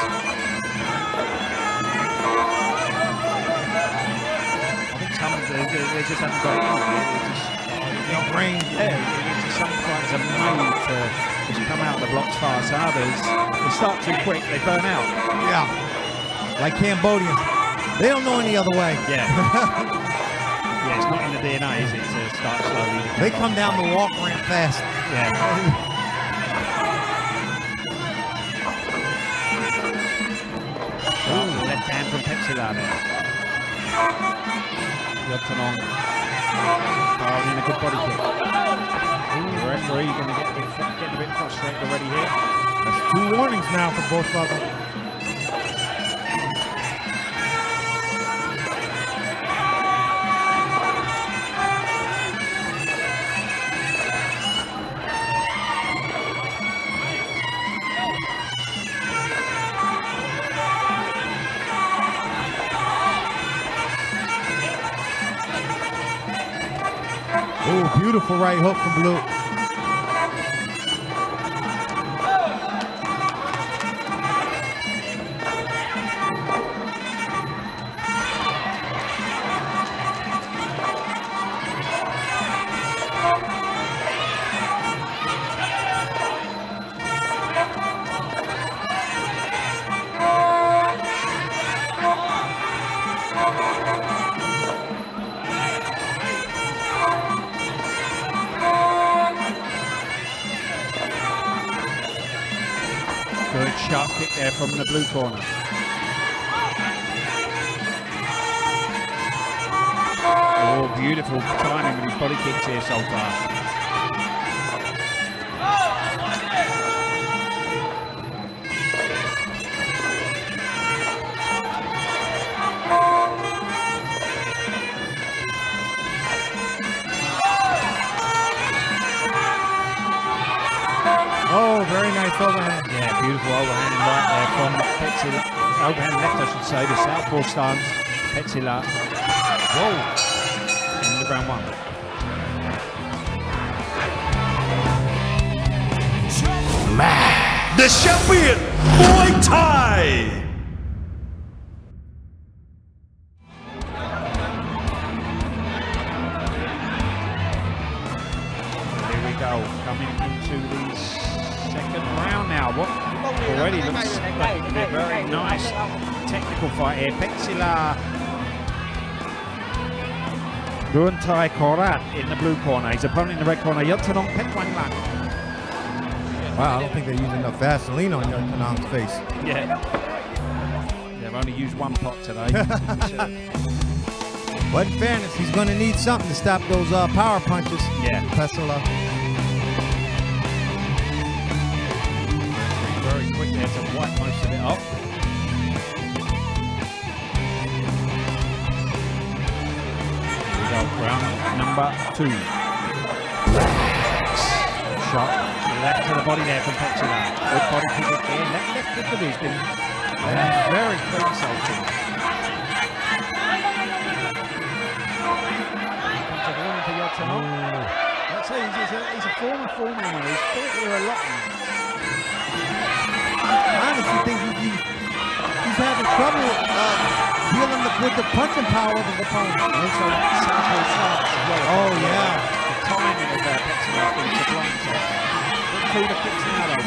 I think some they just haven't got it. brain. Some fighters are made to just come out of the blocks fast. Others, they start too quick, they burn out. Yeah. Like Cambodians. They don't know any other way. Yeah. Yeah, it's not in the DNA, is it, to start slowly? They come down the walk ramp fast. Yeah. Left hand from Pexila there. Yottanong firing in a good body kick. The referee going to get a bit frustrated already here. That's 2 warnings now for both of them. Oh, beautiful right hook from Blue. Good sharp kick there from the blue corner. Oh, beautiful timing with his body kicks here so far. Oh, very nice overhand. Yeah, beautiful overhand right there from Pexila. Overhand left, I should say, the southpaw stance. Pexila. Whoa. In the round 1. The champion Muay Thai. Here we go, coming into the second round now. What already looks like a very nice technical fight here. Pexila Untitled Chapter in the blue corner. His opponent in the red corner, Yottanong Petwanglang. Wow, I don't think they're using enough Vaseline on Yottanong's face. Yeah. They've only used one pot today. But in fairness, he's going to need something to stop those power punches. Yeah. Pessoa. Very quick there to wipe most of it off. Here we go, round number 2. Shot left to the body there from Pexila. Good body kick again. Left kick of his been very clean so far. I'd say he's a former foreman. He's fought here a lot now. I honestly think he's having trouble dealing with the punching power of his opponent. Also, southpaw stance as well. Oh, yeah. The timing of Pexila has been sublime so far. Look through the kicks now though.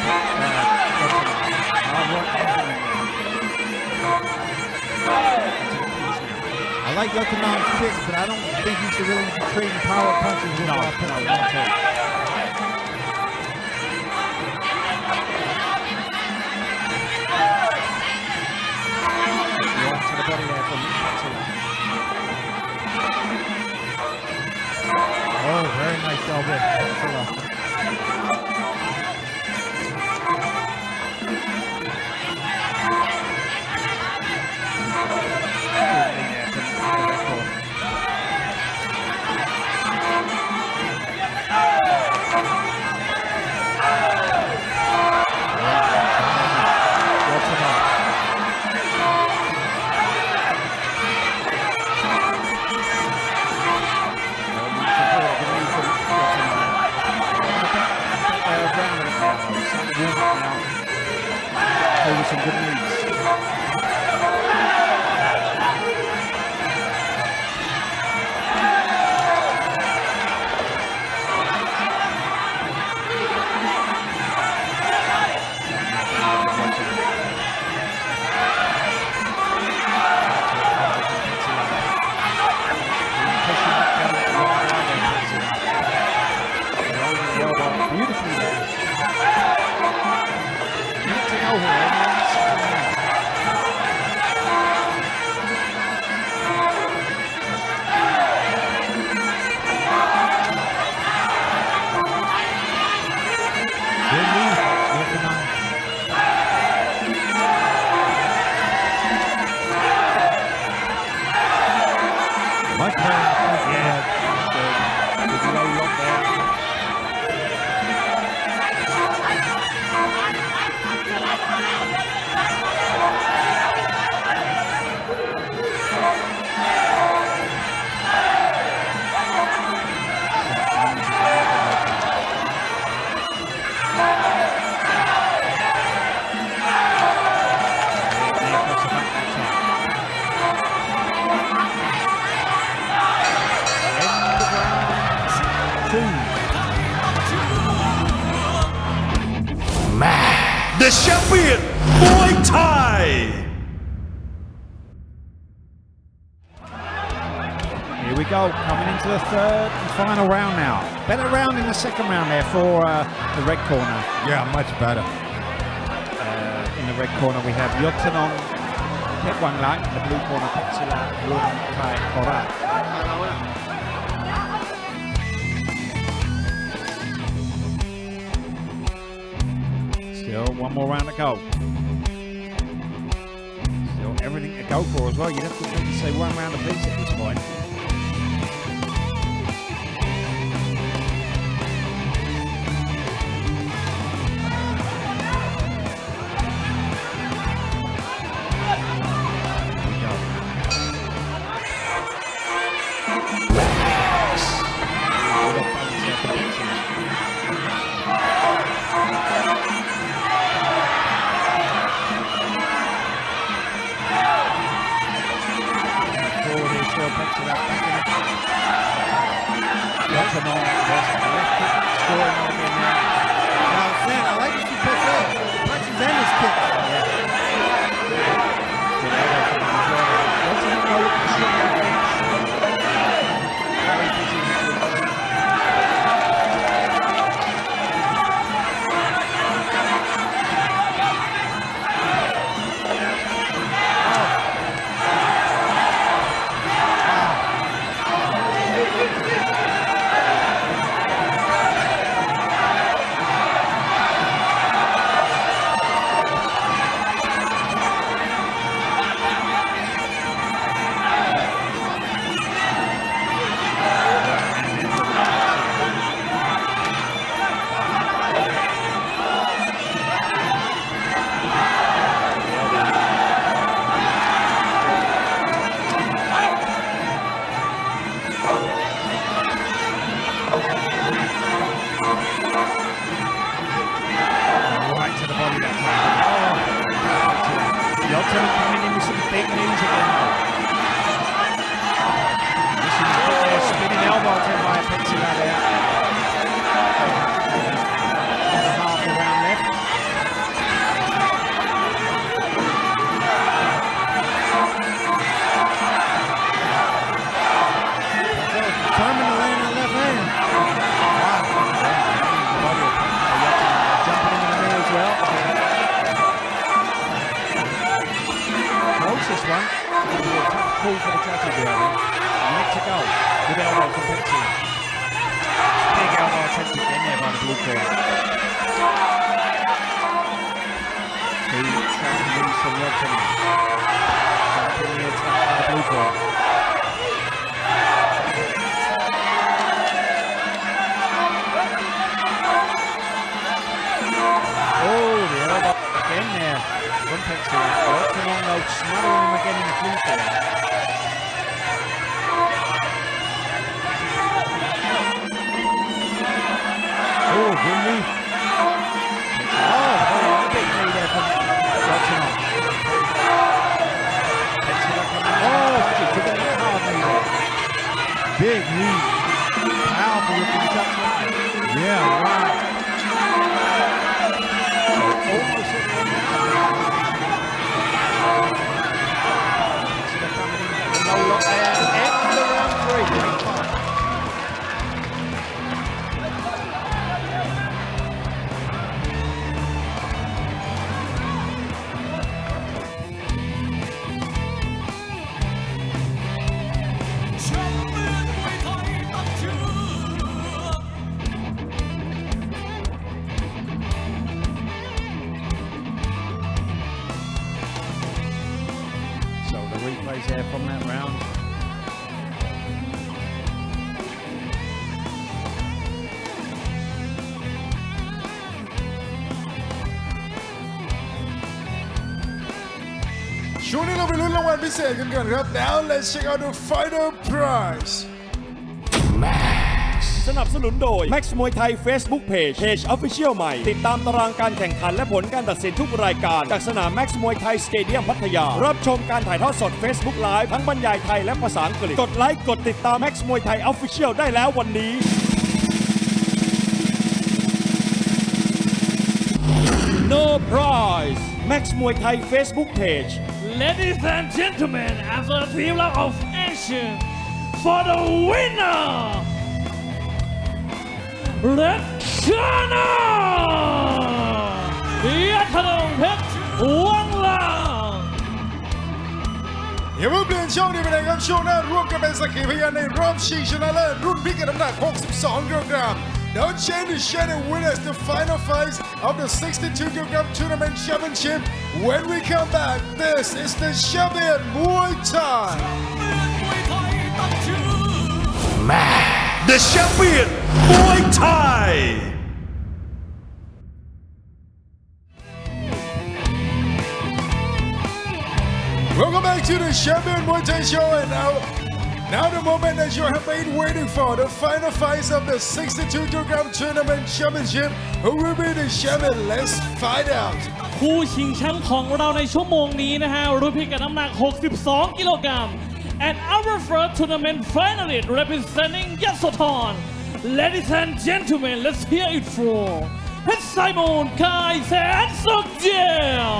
I like Yottanong's kicks, but I don't think he should really be trading power punches with No, not at all. Right to the body there from Pexila. Oh, very nice elbow. Pexila. Over some good knees. the champion Muay Thai Here we go, coming into the third and final round now. Better round in the second round there for the red corner. Yeah, much better. In the red corner we have Yotanong Petwanglang, in the blue corner Petsila Untitled Chapter. Still one more round to go. Still everything to go for as well. You'd have to maybe say one round apiece at this point. I like to see punches and his kick. Coming in with some big news again. This is a spinning elbow to my Petsila there. Half a round left. Determined to land in the left hand. Jumping in the middle as well. This one, tough call for the judges here. A minute to go. Good elbow from Petsila. Big elbow attempt again there by the blue corner. Two sharp moves from Rodson. Jumping the attack by the blue corner. Oh, the elbow again there from Petsila. Working on those, smothering him again in the blue corner. Oh, good knee. Oh, big knee there from Rodson. Petsila coming. Oh, she took a hard knee there. Big knee. Powerful looking shots. Yeah, wow. Almost at the end. No lock there. End of round three. So the replays there from that round. Shooting up in the one beside him. Now let's check out the final prize. สนับสนุนโดย Max Muay Thai Facebook Page Official ใหม่ติดตามตารางการแข่งขันและผลการตัดสินทุกรายการจากสนาม Max Muay Thai Stadium พัทยารับชมการถ่ายทอดสด Facebook Live ทั้งบรรยายไทยและภาษาอังกฤษกดไลค์กดติดตาม Max Muay Thai Official ได้แล้ววันนี้ ใน No prize Max Muay Thai Facebook page Ladies and gentlemen, after a 3 round of action, for the winner, Red Corner, ยัทธนงเพชรวังลาว อย่าเพิ่งเปลี่ยนช่องนี้ไปไหนครับช่วงหน้าร่วมกันเป็นสักขีพยานในรอบชิงชนะเลิศรุ่นพิกัดน้ำหนัก 62 กิโลกรัม Don't change the channel with us the final fights of the 62 kilogram tournament championship. When we come back, this is the champion Muay Thai. The champion Muay Thai Welcome back to the champion Muay Thai show, and now the moment that you have been waiting for, the final fights of the 62 kilogram tournament championship. Who will be the champion? Let's find out. คู่ชิงแชมป์ของเราในชั่วโมงนี้นะฮะรุ่นพิกัดน้ำหนัก 62 กิโลกรัม and our first tournament finalist representing Yasothon. Ladies and gentlemen, let's hear it for เพชรไซมอนกายแสนสุขเจียว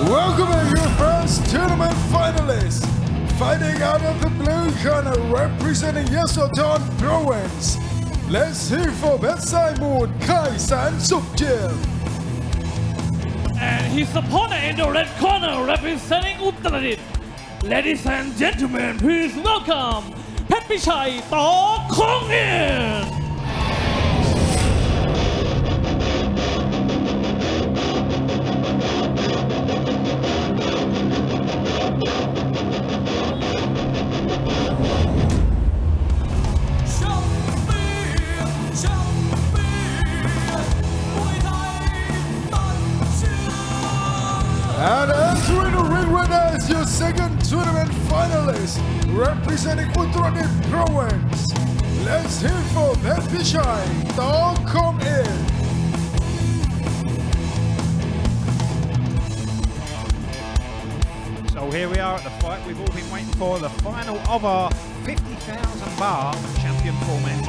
Welcome to your first tournament finalist. Fighting out of the blue corner, representing Yasothon Province. Let's hear for Phech Saimun Kai San Sukjil. And his opponent in the red corner representing Untitled. Ladies and gentlemen, please welcome เพชรพิชัย ต.คงอ And entering the ring with us, your second tournament finalist, representing Untitled Province. Let's hear for Phech Pichai, Tong Kong In. So here we are at the fight we've all been waiting for, the final of our 50,000 baht champion format.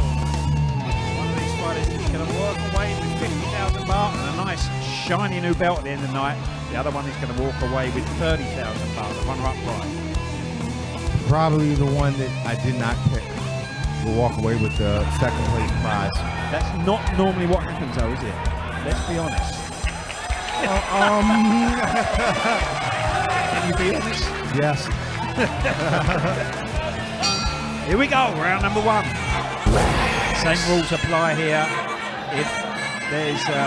One of these fighters is going to work away with 50,000 baht and a nice shiny new belt at the end of the night. The other one is going to walk away with 30,000 baht, the runner-up prize. Probably the one that I did not pick will walk away with the second place prize. That's not normally what happens though, is it? Let's be honest. Can you be honest? Yes. Here we go, round number one. Same rules apply here. If there's a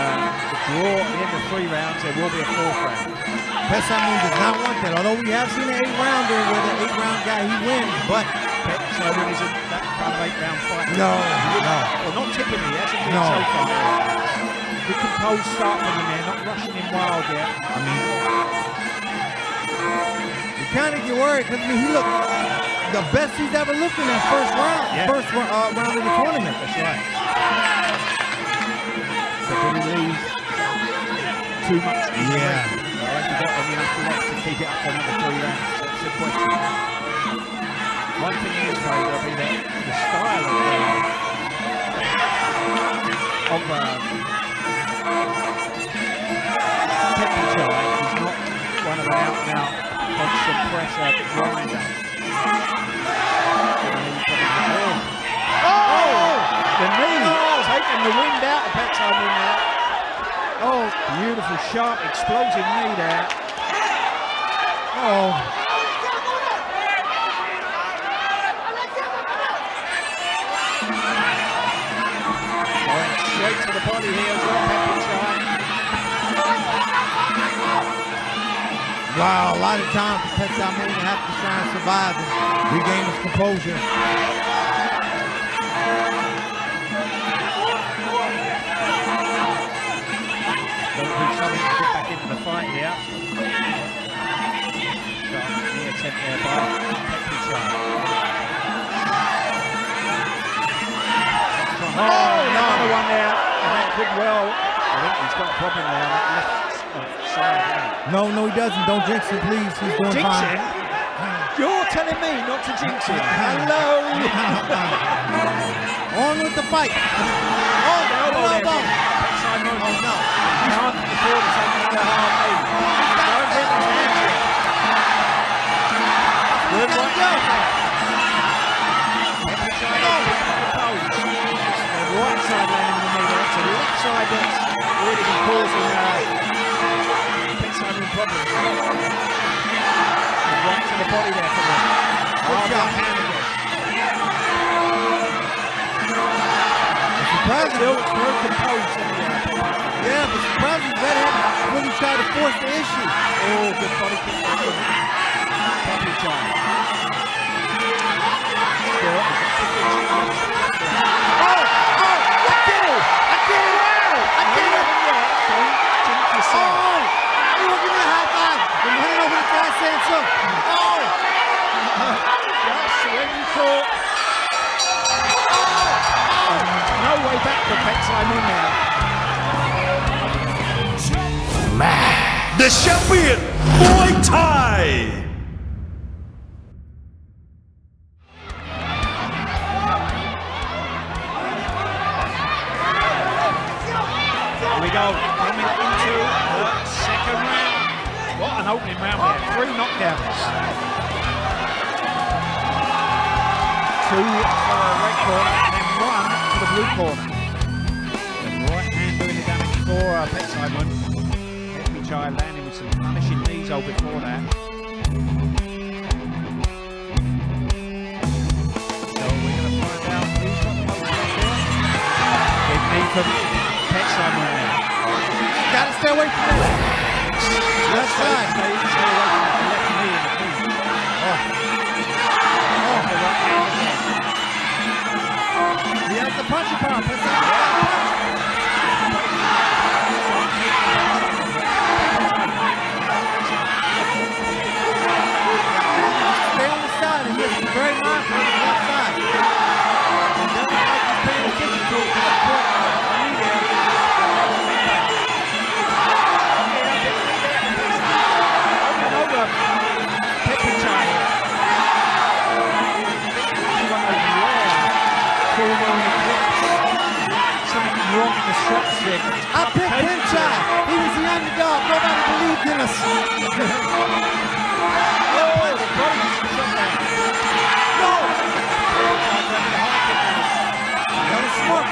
draw at the end of 3 rounds, there will be a 4th round. Phech Saimun does not want that. Although we have seen an 8-rounder where the 8-round guy he wins, but Phech Saimun isn't that kind of 8-round fight. no. Well, not typically. He hasn't been No. so far. Good composed start from him there, not rushing him wild yet. I mean, you kind of get worried because he looked the best he's ever looked in that first round, Yeah. round of the tournament. That's right. But did he leave too much? Yeah. Or has he got enough left to keep it up for another 3 rounds? That's the question. One thing is, though, will be that the style of Phech Pichai is not one of an out-and-out constant pressure grinder. Oh! The knee taking the wind out of Phech Saimun now. Oh, beautiful, sharp, explosive knee there. Oh, Going straight to the body here as well, Phech Pichai. wow, a lot of times Phech Saimun have to try and survive and regain his composure. Looking for something to get back into the fight here. Knee attempt there by Phech Pichai. Another one there. And that could well. I think he's got a problem there on that left side. No, he doesn't. Don't jinx him, please. He's doing Jinx fine. him? You're telling me not to jinx him. Hello. On with the fight. Oh, Elbow there. elbow. Backside move. Oh, no. He can't afford to take another hard knee. Don't hit his hands yet. Good right hand there. The right side landing in the middle. It's the left side that's really been causing backside problems. Right to the body there for them. Hard right hand again. Still very composed. Yeah, but surprisingly, that had really tried to force the issue. Oh, good body kick. Puppy shot. Still, I did it! I did it now! I did it! Don't jinx yourself. Oh! You were giving me a high five. I'm heading over to Fast Sands up. Oh! Just when you thought. No way back for Petzai Mun now. The champion Muay Thai. Here we go, coming into the second round. What an opening round there, 3 knockdowns. 2 for the red corner and 1 for the blue corner. The right hand doing the damage for Petzai Mun. Chai landing with some punishing knees before that. So we're going to find out who's got the most left here. Big knee from Petzai Mun now. Got to stay away from this. Left side. Stay away from that left knee in the knee. Oh, the right hand again. He has the punching power. Very mindful on the left side. He doesn't like he's paying attention to it to that point. Over Petzai here. One of the full-blown eclipse. Something wrong in the straps there. I picked Petzai. He was the underdog. Nobody believed in us. Oh, the body shot down. That was smart.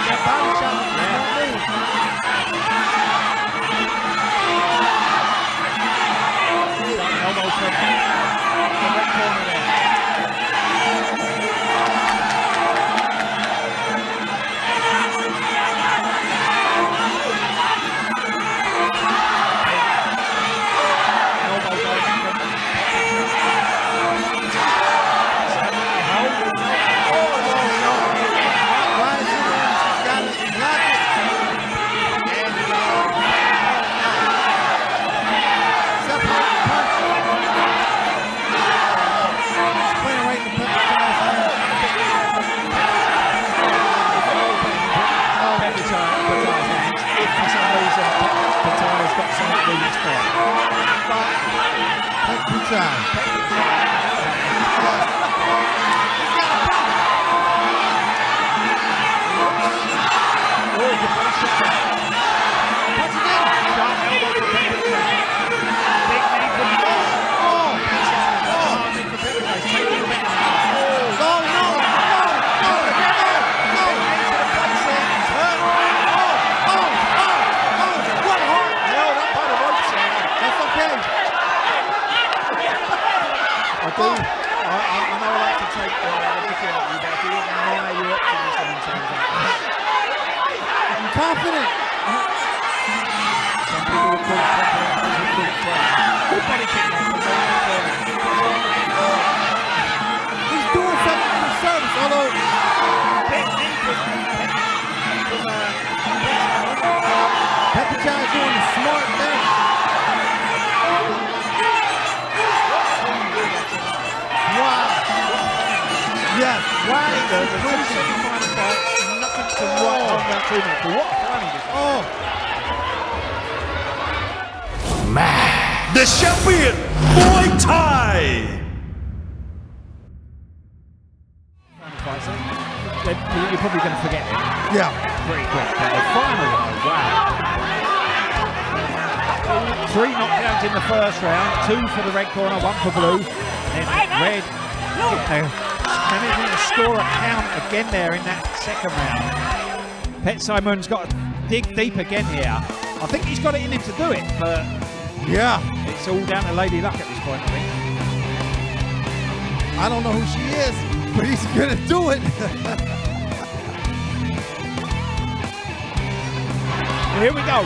That body shot was not move. Elbow from the red corner there. Elbow going from confident. Some people would call it confident, others would call it pride. Good body kick there from the right corner. He's doing something for service, although Big knee from Petzai is doing a smart thing. Wow. Yes, why the two semi-final fights, seconds to right on that 2 minutes. But what a final this was. The champion Muay Thai Fight, so you're probably going to forget it Yeah. pretty quick. But the final, though, wow. 3 knockdowns in the first round, 2 for the red corner, 1 for blue. Then red managing to score a count again there in that second round. Pet Simon's got to dig deep again here. I think he's got it in him to do it, but Yeah. it's all down to Lady Luck at this point, I think. I don't know who she is, but he's gonna do it. Here we go.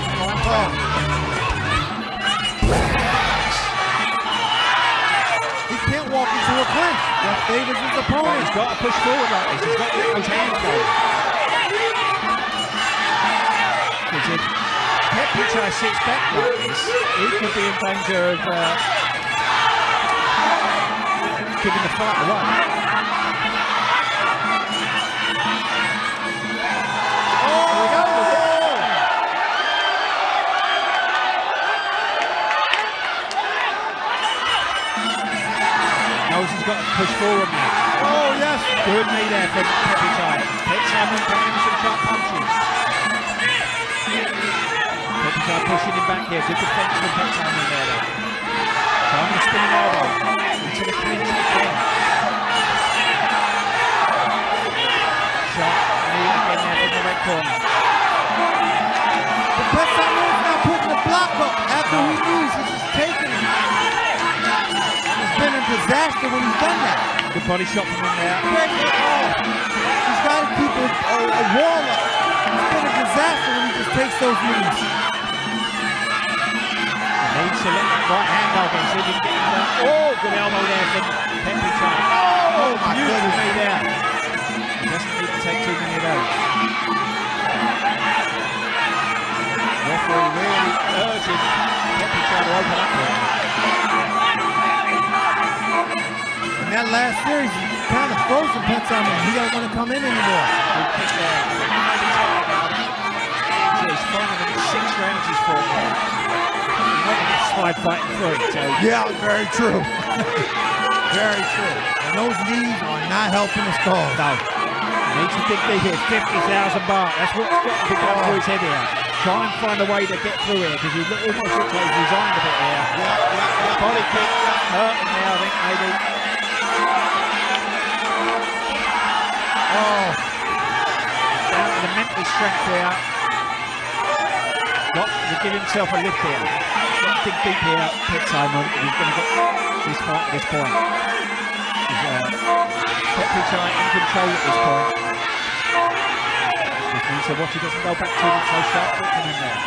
He can't walk into a clinch. That favors his opponent. He's got to push forward like this. He's got to get those hands going. Because if Pet Pichai sits back like this, he could be in danger of giving the fight away. He's got to push forward now. Oh, yes. Good knee there from Pet Pichai. Pet Simon coming in some sharp punches. Pet Pichai pushing him back here. Good defense from Pet Simon there though. Trying to spin him over into the clinch again. Sharp knee again there from the red corner. But Pet Simon's not putting the block up after he moves. He's just taking it. It's been a disaster when he's done that. Good body shot from him there. He's got to keep a wall up. It's been a disaster when he just takes those moves. Needs to let that right hand go again. See if he can get him down. Oh, good elbow there from Pet Pichai. Oh, my beautiful goodness. knee there. He doesn't need to take too many of those. Referee really urging Pet Pichai to open up there. In that last series, he kind of frozen Pet Simon. He don't want to come in anymore. Good kick there. So he's finding him in 6 rounds he's fought there. He's not going to slide fighting through it, so Yeah, very true. Very true. And those knees are not helping his cause. no. Needs to dig deep here. 50,000 baht. That's what's got to be going through his head here. Try and find a way to get through here because he almost looks like he's resigned a bit here. Body kick hurting there, I think, maybe. Oh. Down to the mental strength here. Got to give himself a lift here. Got to dig deep here, Pet Simon. He's going to get this fight at this point. Pet Pichai in control at this point. Just needs to watch he doesn't go back too much, so sharp foot from him there.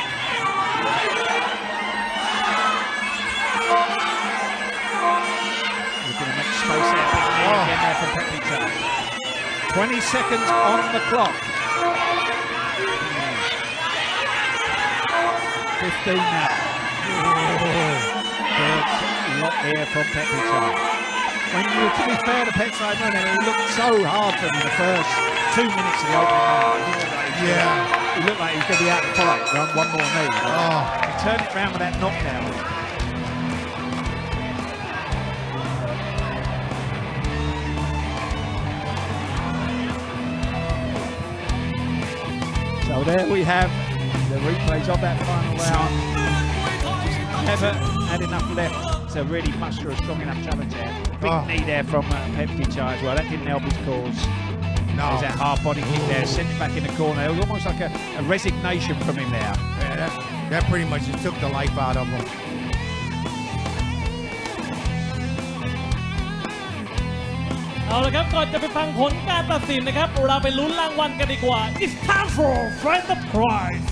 He's going to make space there, big knee again there from Pet Pichai. 20 seconds on the clock. 15 now. Good lot here from Pet Pichai. When you were to be fair to Pet Simon, he looked so hard for him in the first 2 minutes of the opening round. He looked like he was going to be out of the fight, run one more knee. He turned it round with that knockdown. So there we have the replays of that final round. Just never had enough left to really muster a strong enough challenge there. Big knee there from Pet Pichai as well. That didn't help his cause. No. There's that hard body kick there, sent it back in the corner. It was almost like a resignation from him there. Yeah, that pretty much just took the life out of him. เอาละครับก่อนจะไปฟังผลการตัดสินนะครับเราไปลุ้นรางวัลกันดีกว่า It's time for Find the Prize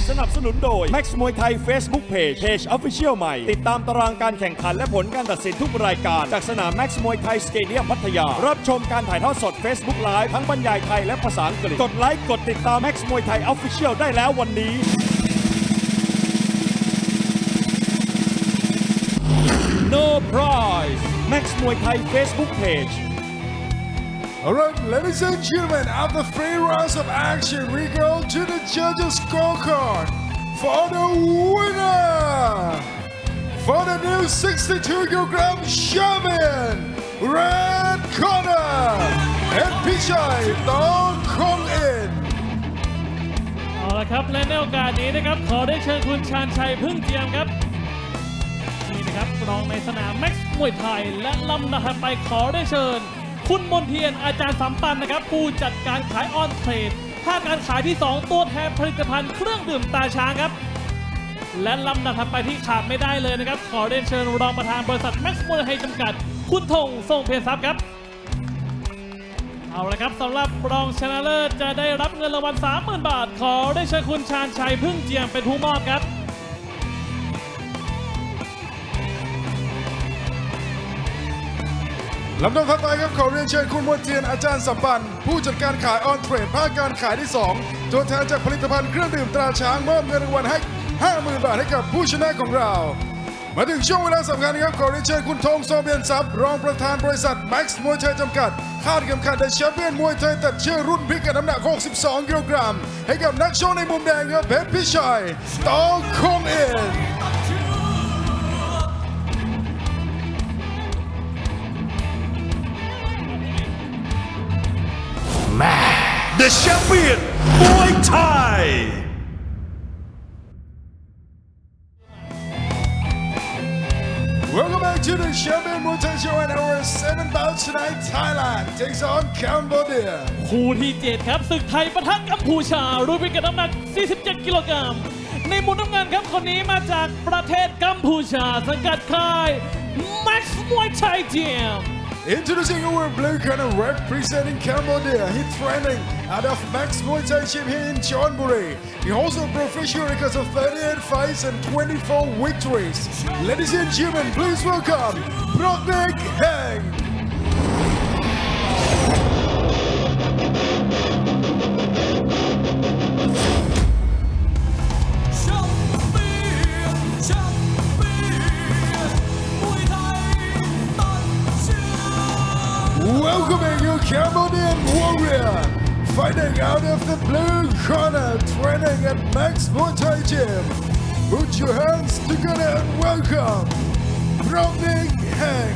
สนับสนุนโดย Max Muay Thai Facebook Page Official ใหม่ ติดตามตารางการแข่งขันและผลการตัดสินทุกรายการจากสนาม Max Muay Thai Stadium พัทยา รับชมการถ่ายทอดสด Facebook Live ทั้งบรรยายไทยและภาษาอังกฤษ กดไลค์กดติดตาม Max Muay Thai Official ได้แล้ววันนี้ No Prize Max Muay Thai Facebook Page Alright, ladies and gentlemen, after 3 rounds of action, we go to the judges' scorecard for the winner for the new 62kg champion, red corner, เพชรพิชัย ต.คงอ เอาละครับและในโอกาสนี้นะครับขอได้เชิญคุณชาญชัยพึ่งเจียมครับนี่นะครับรองในสนามแม็กซ์มวยไทยและลำดับถัดไปขอได้เชิญคุณมนเทียนอาจารย์สัมปันนะครับผู้จัดการขายออนเทรดภาคการขายที่ 2 ตัวแทนผลิตภัณฑ์เครื่องดื่มตาช้างครับและลำดับถัดไปที่ขาดไม่ได้เลยนะครับขอได้เชิญรองประธานบริษัทแม็กซ์มวยไทยจำกัดคุณธงทรงเพียรทรัพย์ครับเอาละครับสำหรับรองชนะเลิศจะได้รับเงินรางวัล 30,000 บาทขอได้เชิญคุณชาญชัยพึ่งเจียมเป็นผู้มอบครับลำดับถัดไปครับขอเรียนเชิญคุณมนเทียนอาจารย์สัมปันธ์ผู้จัดการขายออนเทรดภาคการขายที่ 2 ตัวแทนจากผลิตภัณฑ์เครื่องดื่มตราช้างมอบเงินรางวัลให้ 50,000 บาทให้กับผู้ชนะของเรา มาถึงช่วงเวลาสำคัญครับขอเรียนเชิญคุณธงทรงเพียรทรัพย์รองประธานบริษัทแม็กซ์มวยไทยจำกัดคาดเข็มขัดในแชมเปี้ยนมวยไทยตัดเชือกรุ่นพิกัดน้ำหนัก 62 กิโลกรัมให้กับนักชกในมุมแดงครับเพชรพิชัย ต.คงอ The champion Muay Thai Welcome back to the champion Muay Thai show and our 7th bout tonight. Thailand takes on Cambodia. คู่ที่ 7 ครับศึกไทยปะทะกัมพูชารุ่นพิกัดน้ำหนัก 47 กิโลกรัมในมุมน้ำเงินครับคนนี้มาจากประเทศกัมพูชาสังกัดค่าย Max Muay Thai Gym Introducing our blue corner representing Cambodia. He's training out of Max Muay Thai Gym here in Chonburi. He holds a professional record of 38 fights and 24 victories. Ladies and gentlemen, please welcome Brocknick Heng. Welcoming you, Cambodian warrior, fighting out of the blue corner, training at Max Muay Thai Gym. Put your hands together and welcome Brocknick Heng.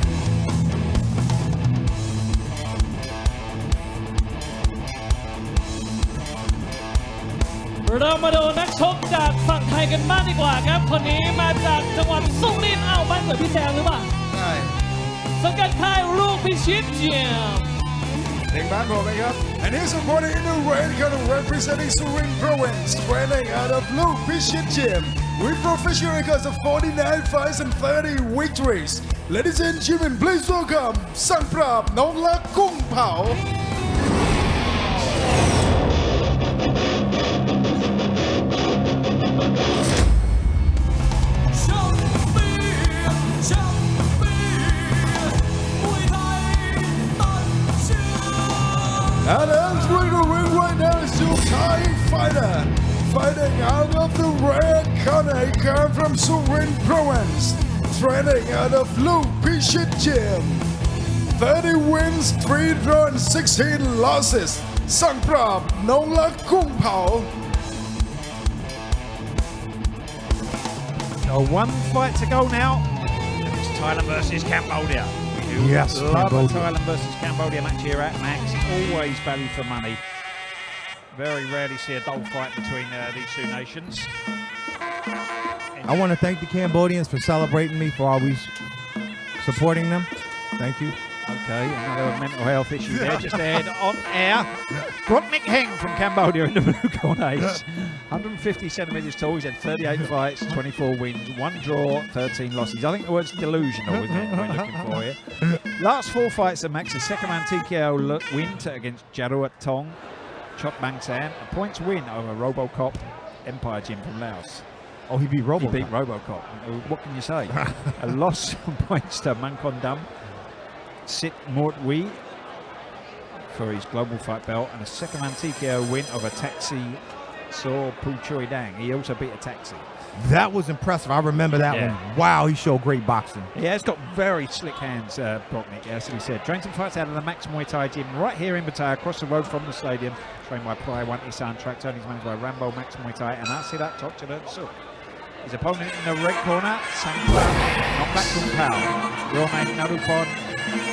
เรามาดูนักชกจากฝั่งไทยกันบ้างดีกว่าครับคนนี้มาจากจังหวัดสุรินทร์บ้านเกิดพี่แซมหรือเปล่าใช่สังกัดค่ายลูกพิชิตเจียม And he's supporting in the red corner representing Surin Province, training out of Luke Pichit Gym with professional records of 49 fights and 30 victories. Ladies and gentlemen, please welcome Sang Prab Nong Lak Kung Pao. And entering the ring right now is your Thai fighter, fighting out of the red corner. He comes from Surin Province, training out of Luke Pichit Gym. 30 wins, 3 draws, and 16 losses. Sang Prab Nong Lak Kung Pao. So 1 fight to go now. It's Thailand versus Cambodia. Yes, love Cambodia. a Thailand versus Cambodia match here at Max. Always value for money. Very rarely see a dull fight between these two nations. I want to thank the Cambodians for celebrating me, for always supporting them. Thank you. Okay, another mental health issue there. Just ahead on air. Brocknick Heng from Cambodia in the blue corner. He's 150 centimetres tall. He's had 38 fights, 24 wins, 1 draw, 13 losses. I think the word's delusional, isn't it? We're looking for here. Last 4 fights at Max. A second round TKO win against Jaruat Tong, Chok Bang San. A points win over Robocop Empire Gym from Laos. Oh, he beat Robocop. He beat Robocop. What can you say? A loss on points to Mankon Dam. Sit Mort Wee for his global fight belt, and a second round TKO win over Taxi saw Poo Choi Dang. He also beat a taxi. That was impressive. I remember that one. Wow, he showed great boxing. He has got very slick hands, Brocknick, as we said. Trains and fights out of the Max Muay Thai gym right here in Pattaya, across the road from the stadium. Trained by Prai Wan Isan Track. Tony's managed by Rambo Max Muay Thai. And that's it, that top to the Suk. His opponent in the red corner, Sankla Nonglat Kumpao. Real name Narupon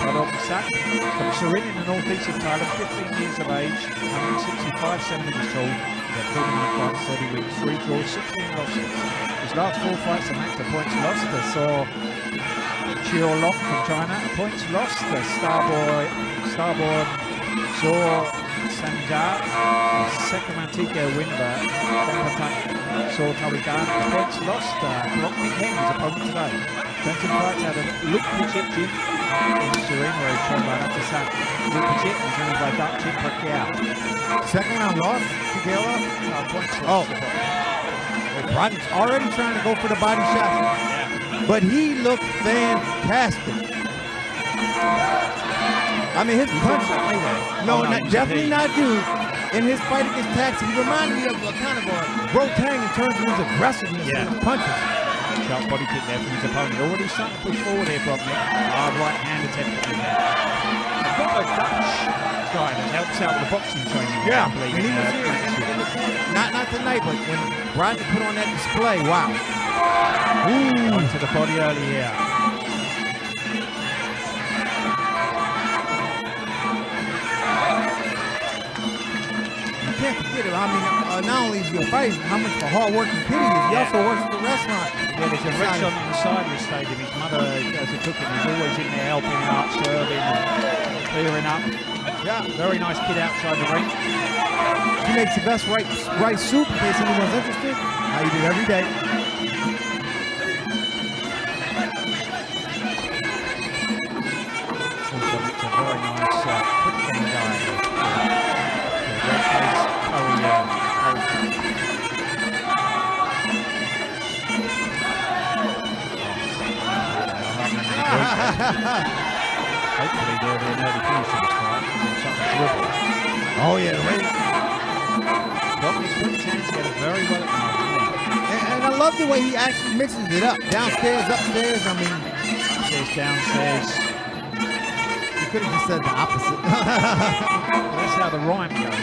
Padok-sak. From Surin in the northeast of Thailand, 15 years of age, 165 centimeters tall. He had 49 fights, 30 wins, 3 draws, 16 losses. His last 4 fights are matched, the points lost. They saw Chio Long from China, points lost. The Starborn saw Sanja, the second Antique winner. Saw Tarigan, points lost. Brocknick Heng, his opponent today. Trenton fights out of Luke Pichit Gym in Surin, where he's trained by Natasan. Luke Pichit is managed by Dak Chin Pacquiao. Second round loss, Pacquiao. Points lost. Brocknick's already trying to go for the body shot. But he looked fantastic. I mean, his punch. No, definitely not you. In his fight against Taxi, he reminded me of a kind of a Rotang in terms of his aggressiveness in his punches. Sharp body kick there from his opponent. Already starting to push forward here, Brocknick. Hard right hand attempt in there. He's got a Dutch guy that helps out with the boxing training. Yeah, when he was here, not tonight, but when Brocknick put on that display, wow. Ooh. Onto the body early here. You can't forget it. I mean, not only is he a fighter, how much of a hard-working kid he is. He also works at the restaurant. Yeah, there's a restaurant on the side of the stadium. His mother does the cooking. He's always in there helping out, serving, and clearing up. Yeah, very nice kid outside the ring. He makes the best rice soup in case anyone's interested. I eat it every day. Also, it's a very nice quick game guy. Red face, hopefully there'll be an early finish in this fight. Oh yeah, right. Brocknick's put his hands together very well at the moment. And I love the way he actually mixes it up. Downstairs, upstairs, I mean. Upstairs, downstairs. You could have just said the opposite. That's how the rhyme goes.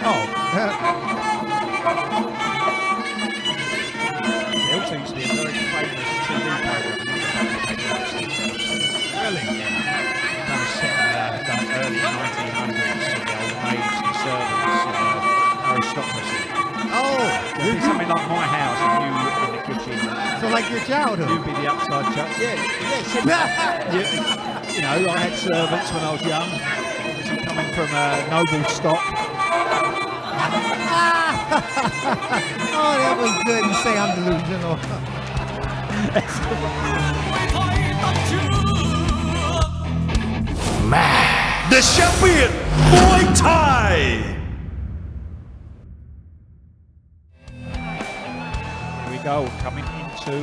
Oh. There also used to be a very famous TV program. Really? Yeah. That was set in the early 1900s. The old maids and servants, aristocracy. Oh. It'd be something like My House and you in the kitchen. So like your childhood. You'd be the upside chuck. Yeah. You know, I had servants when I was young. Obviously coming from noble stock. Oh, that was good. You say I'm delusional. The champion, Muay Thai. Here we go, coming into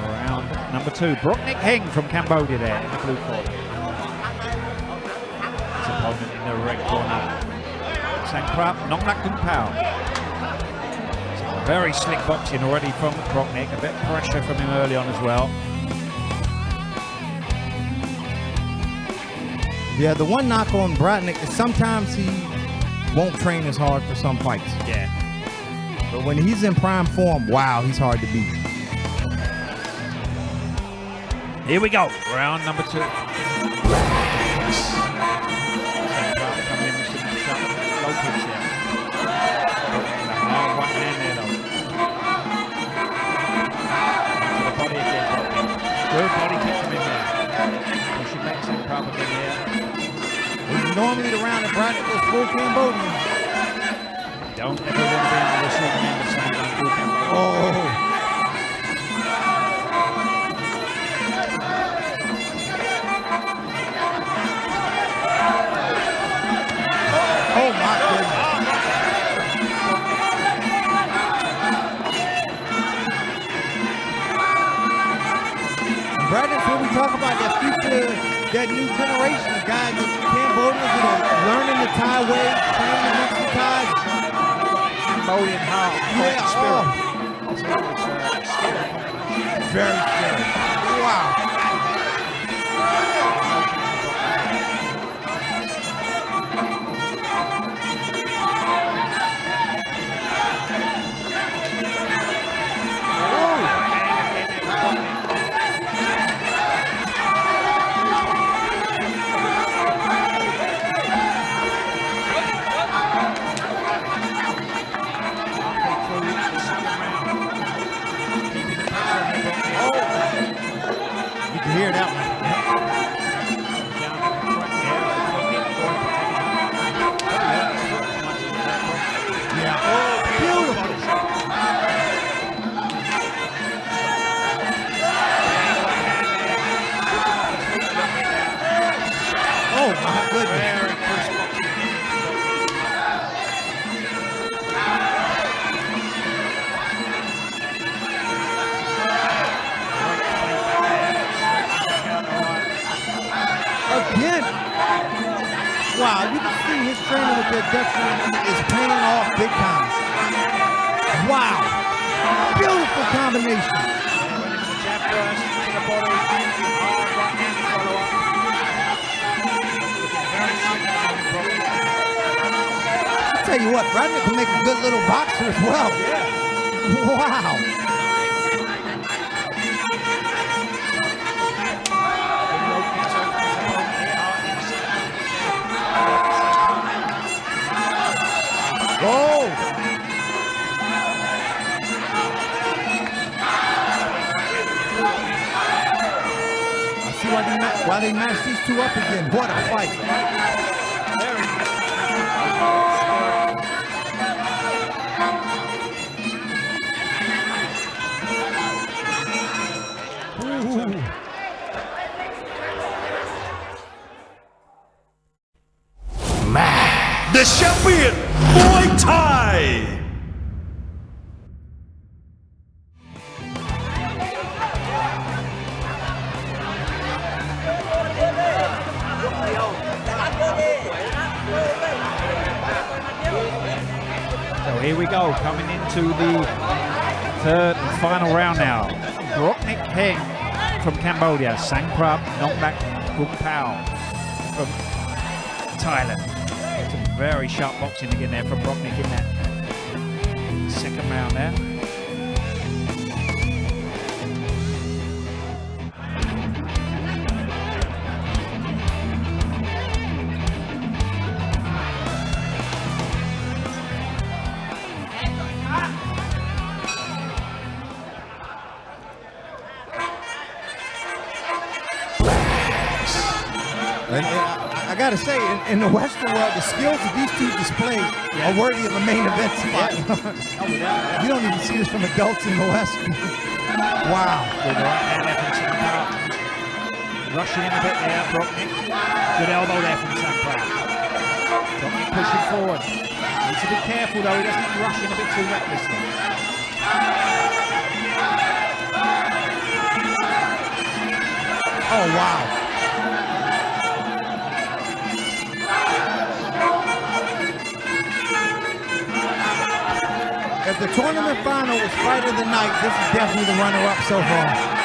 round number 2. Brocknick Heng from Cambodia there in the blue corner. His opponent in the red corner. Sankra Nonglat Kumpao. Very slick boxing already from Brocknick. A bit of pressure from him early on as well. Yeah, the one knock on Brocknick is sometimes he won't train as hard for some fights. Yeah. But when he's in prime form, wow, he's hard to beat. Here we go, round number 2. Low kicks here. Hard right hand there though. To the body again. Good body kick from him there. Pushing back some probably here. It's normally the round that Brocknick goes full Cambodian. Don't ever want to be on the receiving end of something like full Cambodian. Oh. Oh my goodness. Brothers, when we talk about that future, that new generation of guys in Cambodia that are learning the Thai way, training the Mexican Thais, Cambodian heart and fighting spirit. So it was scary. Very scary. Wow. You can hear that one. Yeah. Oh, beautiful. Oh, my goodness. Again. Wow, you can see his training with the adduction is paying off big time. Wow. Beautiful combination. Jab first to the body. Right-handed follow-up. Very slick I'll tell you what, Rodney can make a good little boxer as well. Yeah. Wow. Oh! I see why they match these two up again. What a fight. Ooh. The champion Muay Thai So here we go, coming into the third and final round now. Brocknick Heng from Cambodia, Sangprap Nongnak Gungpao from Thailand. Some very sharp boxing again there from Brocknick in that second round there. And I gotta say, in the Western world, the skills that these two display are worthy of a main event spot. You don't even see this from adults in the West. Wow. Good right hand there from Sangprap. Rushing in a bit there, Brocknick. Good elbow there from Sangprap. Brocknick pushing forward. Needs to be careful though, he doesn't rush in a bit too recklessly. Oh, wow. If the tournament final was fight of the night, this is definitely the runner-up so far.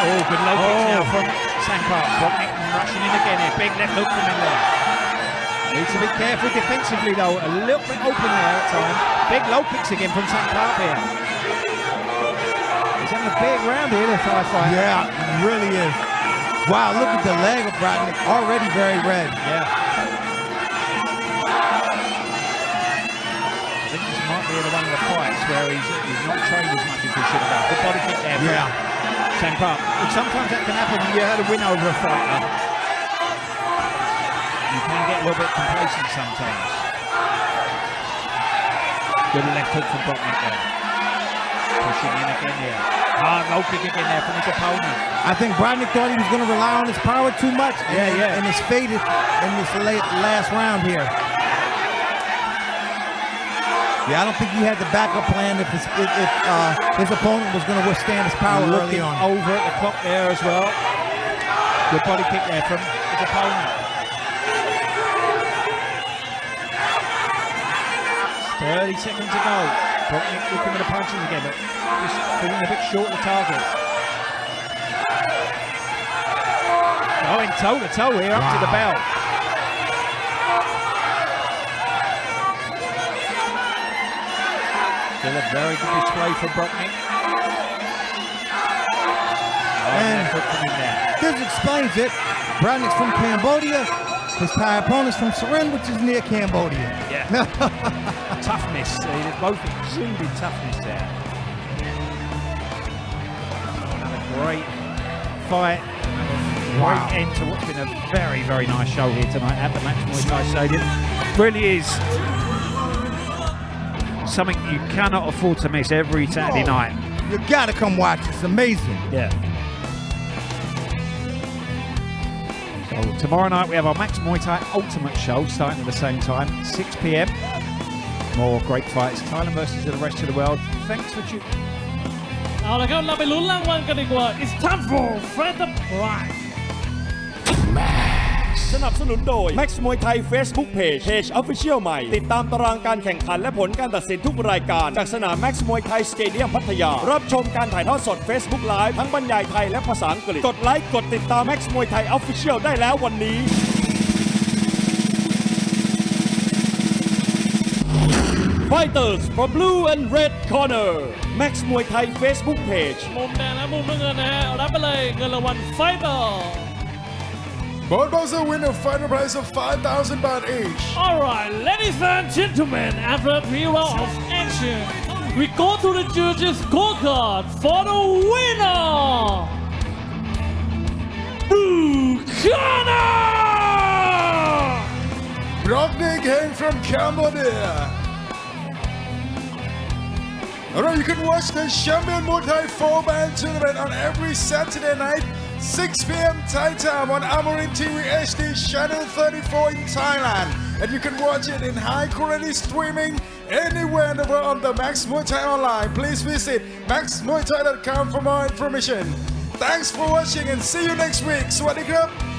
Oh, good low kicks now from Sangprap. Brocknick rushing in again here. Big left hook from him there. Needs to be careful defensively though. A little bit open there at times. Big low kicks again from Sangprap here. He's having a big round here, the Thai fight. Yeah, it really is. Wow, look at the leg of Brocknick. Already very red. Yeah. I think this might be one of the fights where he's not trained as much as he should have done. Good body kick there. Yeah. same part. And sometimes that can happen when you had a win over a fighter. You can get a little bit complacent sometimes. Good left hook from Brockman there. Pushing in again here. Hard low kick again there from his opponent. I think Brodnick thought he was going to rely on his power too much. Yeah. And it's faded in this last round here. Yeah, I don't think he had the backup plan if his opponent was going to withstand his power early on. Over at the clock there as well. Good body kick there from his opponent. 30 seconds to go. Brockman looking at the punches again, but just feeling a bit short of the target. Going toe to toe here, up to the bell. Still a very good display for Brockman. And this explains it. Brodnick's from Cambodia. His Thai opponent's from Surin, which is near Cambodia. Yeah. Toughness. They both exuded toughness there. Another great fight. Great end to what's been a very, very nice show here tonight at the Max Muay Thai Stadium. Really is something you cannot afford to miss every Saturday night. You gotta come watch. It's amazing. Yeah. So tomorrow night we have our Max Muay Thai Ultimate Show starting at the same time, 6 p.m. More great fights, Thailand versus the rest of the world. Thanks for tuning. เอาละครับเราไปลุ้นรางวัลกันดีกว่า It's time for Fight the Prize สนับสนุนโดย Max Muay Thai Facebook Page Official ใหม่ติดตามตารางการแข่งขันและผลการตัดสินทุกรายการจากสนาม Max Muay Thai Stadium พัทยารับชมการถ่ายทอดสด Facebook Live ทั้งบรรยายไทยและภาษาอังกฤษกดไลค์กดติดตาม Max Muay Thai Official ได้แล้ววันนี้ Fighters for blue and red corner Max Muay Thai Facebook Page มุมแดงและมุมน้ำเงินนะฮะรับไปเลยเงินรางวัล Fighter Both bouts will win a fighter prize of 5,000 baht each. Alright, ladies and gentlemen, after 3 rounds of action, we go to the judges' scorecard for the winner! Blue corner! Brockman came from Cambodia. Alright, you can watch the champion-มวยไทย 4-man tournament on every Saturday night, 6 p.m. Thai time on Amarin TV HD channel 34 in Thailand. And you can watch it in high quality streaming anywhere in the world on the Max Muay Thai online. Please visit maxmuaythai.com for more information. Thanks for watching and see you next week. สวัสดีครับ